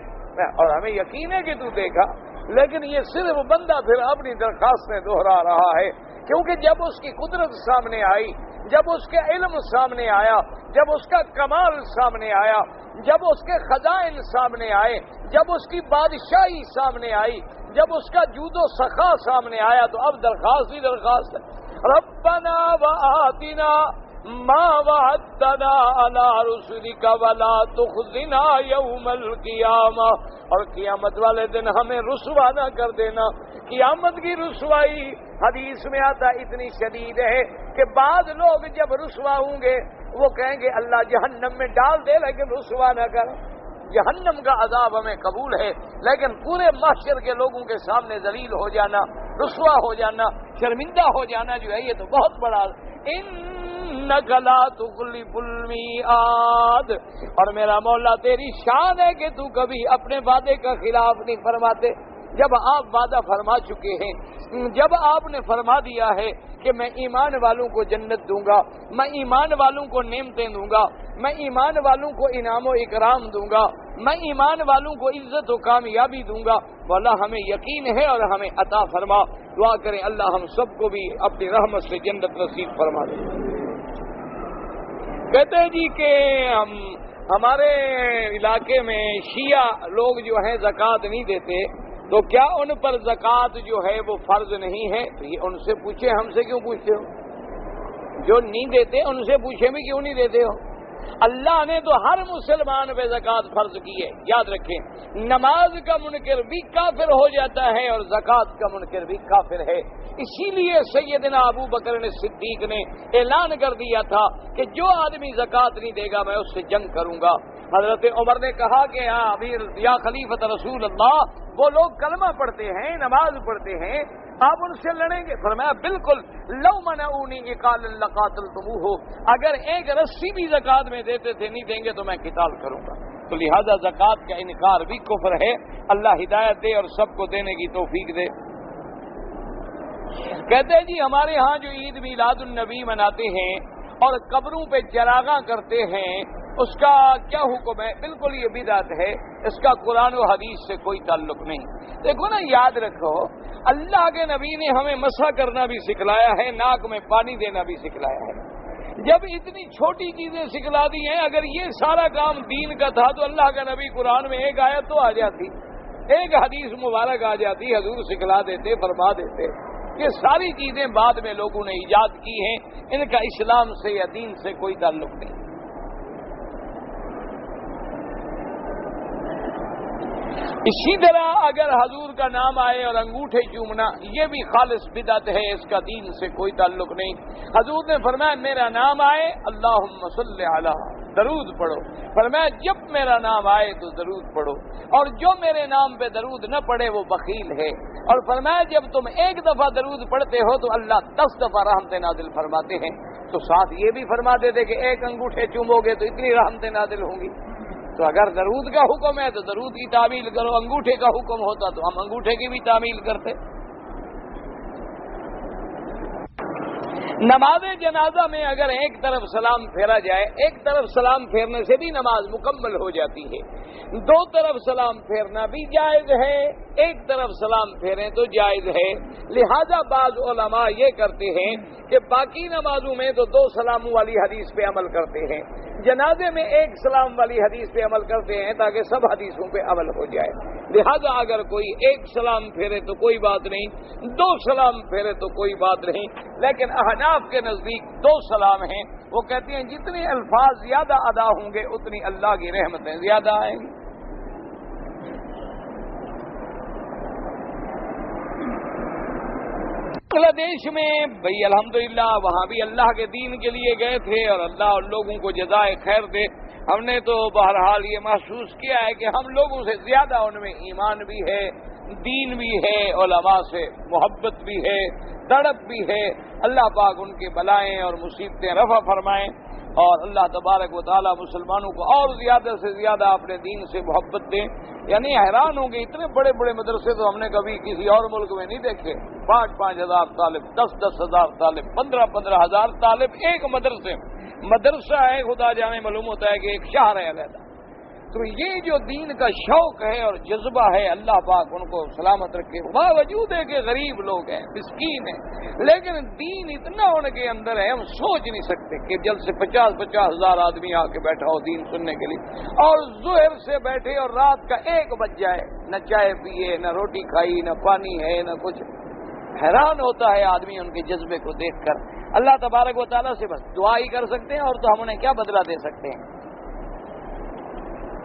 اور ہمیں یقین ہے کہ تو دے گا۔ لیکن یہ صرف بندہ پھر اپنی درخواستیں دہرا رہا ہے، کیونکہ جب اس کی قدرت سامنے آئی، جب اس کے علم سامنے آیا، جب اس کا کمال سامنے آیا، جب اس کے خزائن سامنے آئے، جب اس کی بادشاہی سامنے آئی، جب اس کا جود و سخا سامنے آیا، تو اب درخواست ہی درخواست ہے۔ ربنا وآتنا ما وعدتنا علی رسلک ولا تخزنا یوم القیامہ، اور قیامت والے دن ہمیں رسوا نہ کر دینا۔ قیامت کی رسوائی حدیث میں آتا اتنی شدید ہے کہ بعض لوگ جب رسوا ہوں گے وہ کہیں گے اللہ جہنم میں ڈال دے لیکن رسوا نہ کر۔ جہنم کا عذاب ہمیں قبول ہے، لیکن پورے معاشر کے لوگوں کے سامنے ذلیل ہو جانا، رسوا ہو جانا، شرمندہ ہو جانا جو ہے یہ تو بہت بڑا۔ انک لا تخلف المیعاد، اور میرا مولا تیری شان ہے کہ تو کبھی اپنے وعدے کا خلاف نہیں فرماتے۔ جب آپ وعدہ فرما چکے ہیں، جب آپ نے فرما دیا ہے کہ میں ایمان والوں کو جنت دوں گا، میں ایمان والوں کو نعمتیں دوں گا، میں ایمان والوں کو انعام و اکرام دوں گا، میں ایمان والوں کو عزت و کامیابی دوں گا، تو اللہ ہمیں یقین ہے اور ہمیں عطا فرما۔ دعا کریں اللہ ہم سب کو بھی اپنی رحمت سے جنت نصیب فرما دے۔ کہتے ہیں جی کہ ہمارے علاقے میں شیعہ لوگ جو ہیں زکوٰۃ نہیں دیتے، تو کیا ان پر زکوٰۃ جو ہے وہ فرض نہیں ہے؟ تو یہ ان سے پوچھے، ہم سے کیوں پوچھتے ہو؟ جو نہیں دیتے ان سے پوچھے بھی کیوں نہیں دیتے ہو؟ اللہ نے تو ہر مسلمان پہ زکوٰۃ فرض کی ہے۔ یاد رکھیں، نماز کا منکر بھی کافر ہو جاتا ہے اور زکوٰۃ کا منکر بھی کافر ہے۔ اسی لیے سیدنا ابو بکر صدیق نے اعلان کر دیا تھا کہ جو آدمی زکوٰۃ نہیں دے گا میں اس سے جنگ کروں گا۔ حضرت عمر نے کہا کہ ہاں امیر یا خلیفۃ رسول اللہ، وہ لوگ کلمہ پڑھتے ہیں، نماز پڑھتے ہیں، آپ ان سے لڑیں گے؟ فرمایا بالکل، لو منعونی اقالا لقاتلتموہ، اگر ایک رسی بھی زکوٰۃ میں دیتے تھے نہیں دیں گے تو میں قتال کروں گا۔ تو لہذا زکوٰۃ کا انکار بھی کفر ہے۔ اللہ ہدایت دے اور سب کو دینے کی توفیق دے۔ کہتے ہیں جی ہمارے ہاں جو عید میلاد النبی مناتے ہیں اور قبروں پہ چراغاں کرتے ہیں، اس کا کیا حکم ہے؟ بالکل یہ بدعت ہے، اس کا قرآن و حدیث سے کوئی تعلق نہیں۔ دیکھو نا، یاد رکھو اللہ کے نبی نے ہمیں مسح کرنا بھی سکھلایا ہے، ناک میں پانی دینا بھی سکھلایا ہے۔ جب اتنی چھوٹی چیزیں سکھلا دی ہیں، اگر یہ سارا کام دین کا تھا تو اللہ کا نبی قرآن میں ایک آیت تو آ جاتی، ایک حدیث مبارک آ جاتی، حضور سکھلا دیتے، فرما دیتے۔ یہ ساری چیزیں بعد میں لوگوں نے ایجاد کی ہیں، ان کا اسلام سے یا دین سے کوئی تعلق نہیں۔ اسی طرح اگر حضور کا نام آئے اور انگوٹھے چومنا، یہ بھی خالص بدعت ہے، اس کا دین سے کوئی تعلق نہیں۔ حضور نے فرمایا میرا نام آئے اللہم صلی علی، درود پڑھو۔ فرمایا جب میرا نام آئے تو درود پڑھو، اور جو میرے نام پہ درود نہ پڑھے وہ بخیل ہے۔ اور فرمایا جب تم ایک دفعہ درود پڑھتے ہو تو اللہ 10 دفعہ رحمت نازل فرماتے ہیں۔ تو ساتھ یہ بھی فرما دیتے کہ ایک انگوٹھے چومو گے تو اتنی رحمتیں نازل ہوں گی۔ تو اگر درود کا حکم ہے تو درود کی تعمیل کرو، انگوٹھے کا حکم ہوتا تو ہم انگوٹھے کی بھی تعمیل کرتے۔ نماز جنازہ میں اگر ایک طرف سلام پھیرا جائے، ایک طرف سلام پھیرنے سے بھی نماز مکمل ہو جاتی ہے۔ دو طرف سلام پھیرنا بھی جائز ہے، ایک طرف سلام پھیریں تو جائز ہے۔ لہذا بعض علماء یہ کرتے ہیں کہ باقی نمازوں میں تو 2 سلاموں والی حدیث پہ عمل کرتے ہیں، جنازے میں 1 سلام والی حدیث پہ عمل کرتے ہیں تاکہ سب حدیثوں پہ عمل ہو جائے۔ لہذا اگر کوئی 1 سلام پھیرے تو کوئی بات نہیں، 2 سلام پھیرے تو کوئی بات نہیں، لیکن احناف کے نزدیک 2 سلام ہیں۔ وہ کہتے ہیں جتنے الفاظ زیادہ ادا ہوں گے اتنی اللہ کی رحمتیں زیادہ آئیں گی۔ بنگلہ دیش میں بھئی الحمدللہ وہاں بھی اللہ کے دین کے لیے گئے تھے اور اللہ ان لوگوں کو جزائے خیر دے۔ ہم نے تو بہرحال یہ محسوس کیا ہے کہ ہم لوگوں سے زیادہ ان میں ایمان بھی ہے، دین بھی ہے، علماء سے محبت بھی ہے، تڑپ بھی ہے. اللہ پاک ان کے بلائیں اور مصیبتیں رفع فرمائیں، اور اللہ تبارک و تعالیٰ مسلمانوں کو اور زیادہ سے زیادہ اپنے دین سے محبت دیں. یعنی حیران ہوں گے، اتنے بڑے بڑے مدرسے تو ہم نے کبھی کسی اور ملک میں نہیں دیکھے. 5-5 ہزار طالب، 10-10 ہزار طالب، 15-15 ہزار طالب ایک مدرسے. مدرسہ ہے خدا جانے معلوم ہوتا ہے کہ ایک شہر ہے علیحدہ. تو یہ جو دین کا شوق ہے اور جذبہ ہے، اللہ پاک ان کو سلامت رکھے. باوجود ہے کہ غریب لوگ ہیں، مسکین ہیں، لیکن دین اتنا ان کے اندر ہے ہم سوچ نہیں سکتے کہ جلد سے 50-50 ہزار آدمی آ کے بیٹھا ہو دین سننے کے لیے، اور ظہر سے بیٹھے اور رات کا 1 بج جائے، نہ چائے پیے، نہ روٹی کھائی، نہ پانی ہے، نہ کچھ. حیران ہوتا ہے آدمی ان کے جذبے کو دیکھ کر. اللہ تبارک و تعالیٰ سے بس دعا ہی کر سکتے ہیں، اور تو ہم انہیں کیا بدلہ دے سکتے ہیں.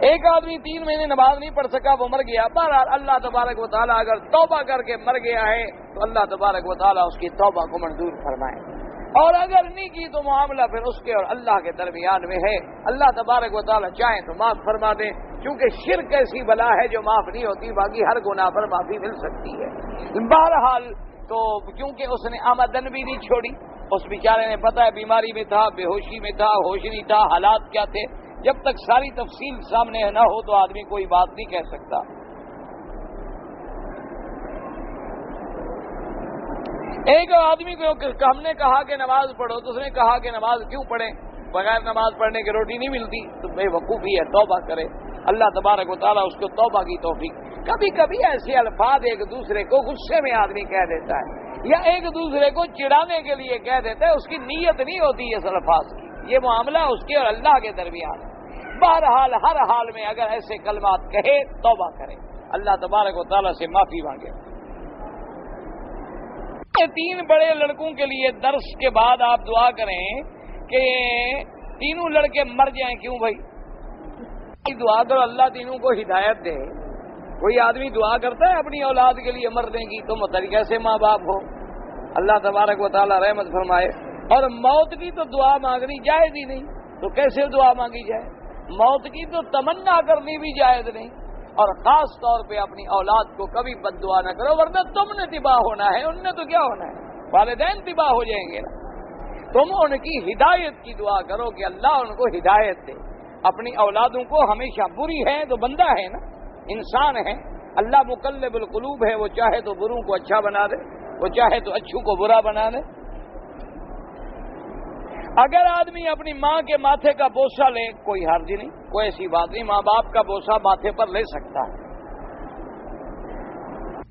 ایک آدمی 3 مہینے نماز نہیں پڑھ سکا، وہ مر گیا. بہرحال اللہ تبارک و تعالیٰ اگر توبہ کر کے مر گیا ہے تو اللہ تبارک و تعالیٰ اس کی توبہ کو منظور فرمائے، اور اگر نہیں کی تو معاملہ پھر اس کے اور اللہ کے درمیان میں ہے. اللہ تبارک و تعالیٰ چاہیں تو معاف فرما دیں، کیونکہ شرک ایسی بلا ہے جو معاف نہیں ہوتی، باقی ہر گناہ پر معافی مل سکتی ہے. بہرحال تو کیونکہ اس نے آمدن بھی نہیں چھوڑی، اس بیچارے نے پتہ ہے بیماری میں تھا، بے ہوشی میں تھا، ہوش نہیں تھا، حالات کیا تھے. جب تک ساری تفصیل سامنے نہ ہو تو آدمی کوئی بات نہیں کہہ سکتا. ایک آدمی کو ہم نے کہا کہ نماز پڑھو تو اس نے کہا کہ نماز کیوں پڑھیں، بغیر نماز پڑھنے کی روٹی نہیں ملتی. تو بے وقوفی ہے، توبہ کرے. اللہ تبارک و تعالیٰ اس کو توبہ کی توفیق. کبھی کبھی ایسے الفاظ ایک دوسرے کو غصے میں آدمی کہہ دیتا ہے، یا ایک دوسرے کو چڑھانے کے لیے کہہ دیتا ہے، اس کی نیت نہیں ہوتی اس الفاظ کی. یہ معاملہ اس کے اور اللہ کے درمیان ہے. بہرحال ہر حال میں اگر ایسے کلمات کہے توبہ کرے، اللہ تبارک و تعالیٰ سے معافی مانگے. 3 بڑے لڑکوں کے لیے درس کے بعد آپ دعا کریں کہ تینوں لڑکے مر جائیں. کیوں بھائی؟ دعا کرو اللہ تینوں کو ہدایت دے. کوئی آدمی دعا کرتا ہے اپنی اولاد کے لیے مرنے کی؟ تو متعلق کیسے ماں باپ ہو. اللہ تبارک و تعالیٰ رحمت فرمائے. اور موت کی تو دعا مانگنی جائز ہی نہیں، تو کیسے دعا مانگی جائے؟ موت کی تو تمنا کرنی بھی جائز نہیں. اور خاص طور پہ اپنی اولاد کو کبھی بد دعا نہ کرو، ورنہ تم نے تباہ ہونا ہے، ان نے تو کیا ہونا ہے، والدین تباہ ہو جائیں گے نا. تم ان کی ہدایت کی دعا کرو کہ اللہ ان کو ہدایت دے. اپنی اولادوں کو ہمیشہ بری ہے تو بندہ ہے نا، انسان ہے. اللہ مقلب القلوب ہے، وہ چاہے تو بروں کو اچھا بنا دے، وہ چاہے تو اچھوں کو برا بنا دے. اگر آدمی اپنی ماں کے ماتھے کا بوسہ لے کوئی حرج نہیں، کوئی ایسی بات نہیں. ماں باپ کا بوسہ ماتھے پر لے سکتا ہے.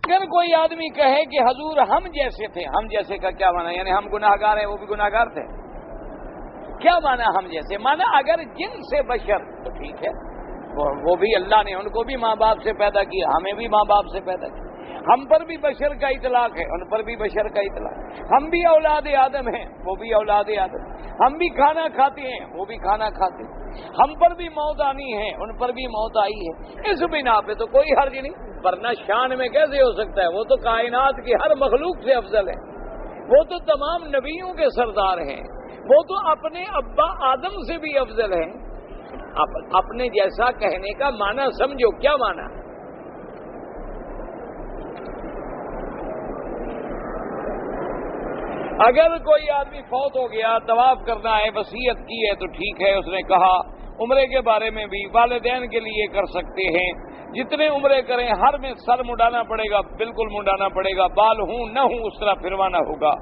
اگر کوئی آدمی کہے کہ حضور ہم جیسے تھے، ہم جیسے کا کیا مانا؟ یعنی ہم گناہ گار ہیں، وہ بھی گناہ گار تھے. کیا مانا ہم جیسے؟ مانا اگر جن سے بشر تو ٹھیک ہے، وہ بھی اللہ نے ان کو بھی ماں باپ سے پیدا کیا، ہمیں بھی ماں باپ سے پیدا کیا. ہم پر بھی بشر کا اطلاق ہے، ان پر بھی بشر کا اطلاق. ہم بھی اولاد آدم ہیں، وہ بھی اولاد آدم. ہم بھی کھانا کھاتے ہیں، وہ بھی کھانا کھاتے ہیں. ہم پر بھی موت آنی ہے، ان پر بھی موت آئی ہے. اس بنا پہ تو کوئی حرج نہیں. ورنہ شان میں کیسے ہو سکتا ہے؟ وہ تو کائنات کی ہر مخلوق سے افضل ہے، وہ تو تمام نبیوں کے سردار ہیں، وہ تو اپنے ابا آدم سے بھی افضل ہیں. اپنے جیسا کہنے کا معنی سمجھو، کیا معنی؟ اگر کوئی آدمی فوت ہو گیا، طواف کرنا ہے، وصیت کی ہے تو ٹھیک ہے. اس نے کہا عمرے کے بارے میں بھی والدین کے لیے کر سکتے ہیں. جتنے عمرے کریں ہر میں سر منڈانا پڑے گا، بالکل منڈانا پڑے گا. بال ہوں نہ ہوں اس طرح پھروانا ہوگا.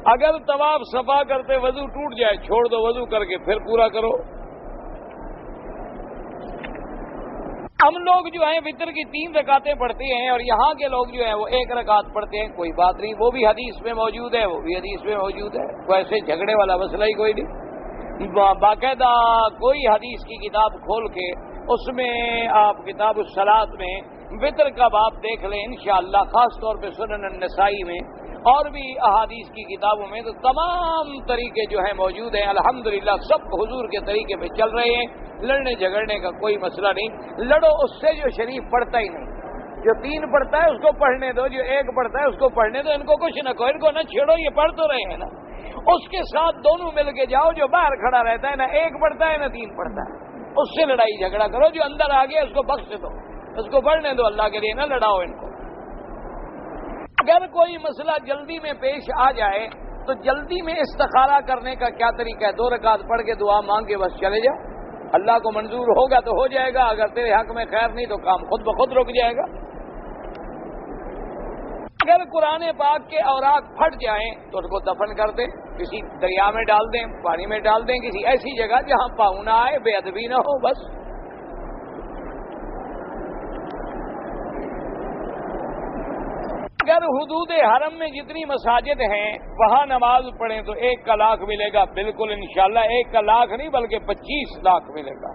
اگر طواف صفا کرتے وضو ٹوٹ جائے، چھوڑ دو، وضو کر کے پھر پورا کرو. ہم لوگ جو ہیں وتر کی 3 رکعتیں پڑھتے ہیں، اور یہاں کے لوگ جو ہیں وہ 1 رکعت پڑھتے ہیں. کوئی بات نہیں، وہ بھی حدیث میں موجود ہے، وہ بھی حدیث میں موجود ہے. کوئی ایسے جھگڑے والا مسئلہ ہی کوئی نہیں. باقاعدہ کوئی حدیث کی کتاب کھول کے اس میں آپ کتاب الصلاۃ میں وتر کا باب دیکھ لیں انشاءاللہ، خاص طور پہ سنن النسائی میں اور بھی احادیث کی کتابوں میں، تو تمام طریقے جو ہیں موجود ہیں. الحمدللہ سب حضور کے طریقے پہ چل رہے ہیں. لڑنے جھگڑنے کا کوئی مسئلہ نہیں. لڑو اس سے جو شریف پڑھتا ہی نہیں. جو 3 پڑھتا ہے اس کو پڑھنے دو، جو 1 پڑھتا ہے اس کو پڑھنے دو. ان کو کچھ نہ کہو، ان کو نہ چھیڑو، یہ پڑھ تو رہے ہیں نا. اس کے ساتھ دونوں مل کے جاؤ. جو باہر کھڑا رہتا ہے نہ 1 پڑھتا ہے نہ 3 پڑھتا ہے، اس سے لڑائی جھگڑا کرو. جو اندر آ گیا اس کو بخش دو، اس کو پڑھنے دو اللہ کے لیے، نہ لڑاؤ ان کو. اگر کوئی مسئلہ جلدی میں پیش آ جائے تو جلدی میں استخارہ کرنے کا کیا طریقہ ہے؟ 2 رکعت پڑھ کے دعا مانگ کے بس چلے جا، اللہ کو منظور ہوگا تو ہو جائے گا، اگر تیرے حق میں خیر نہیں تو کام خود بخود رک جائے گا۔ اگر قرآن پاک کے اوراق پھٹ جائیں تو اس کو دفن کر دیں، کسی دریا میں ڈال دیں، پانی میں ڈال دیں، کسی ایسی جگہ جہاں پاؤں نہ آئے، بے ادبی نہ ہو، بس۔ اگر حدود حرم میں جتنی مساجد ہیں وہاں نماز پڑھیں تو 1 کا لاکھ ملے گا، بالکل انشاءاللہ 1 کا لاکھ نہیں بلکہ 25 لاکھ ملے گا۔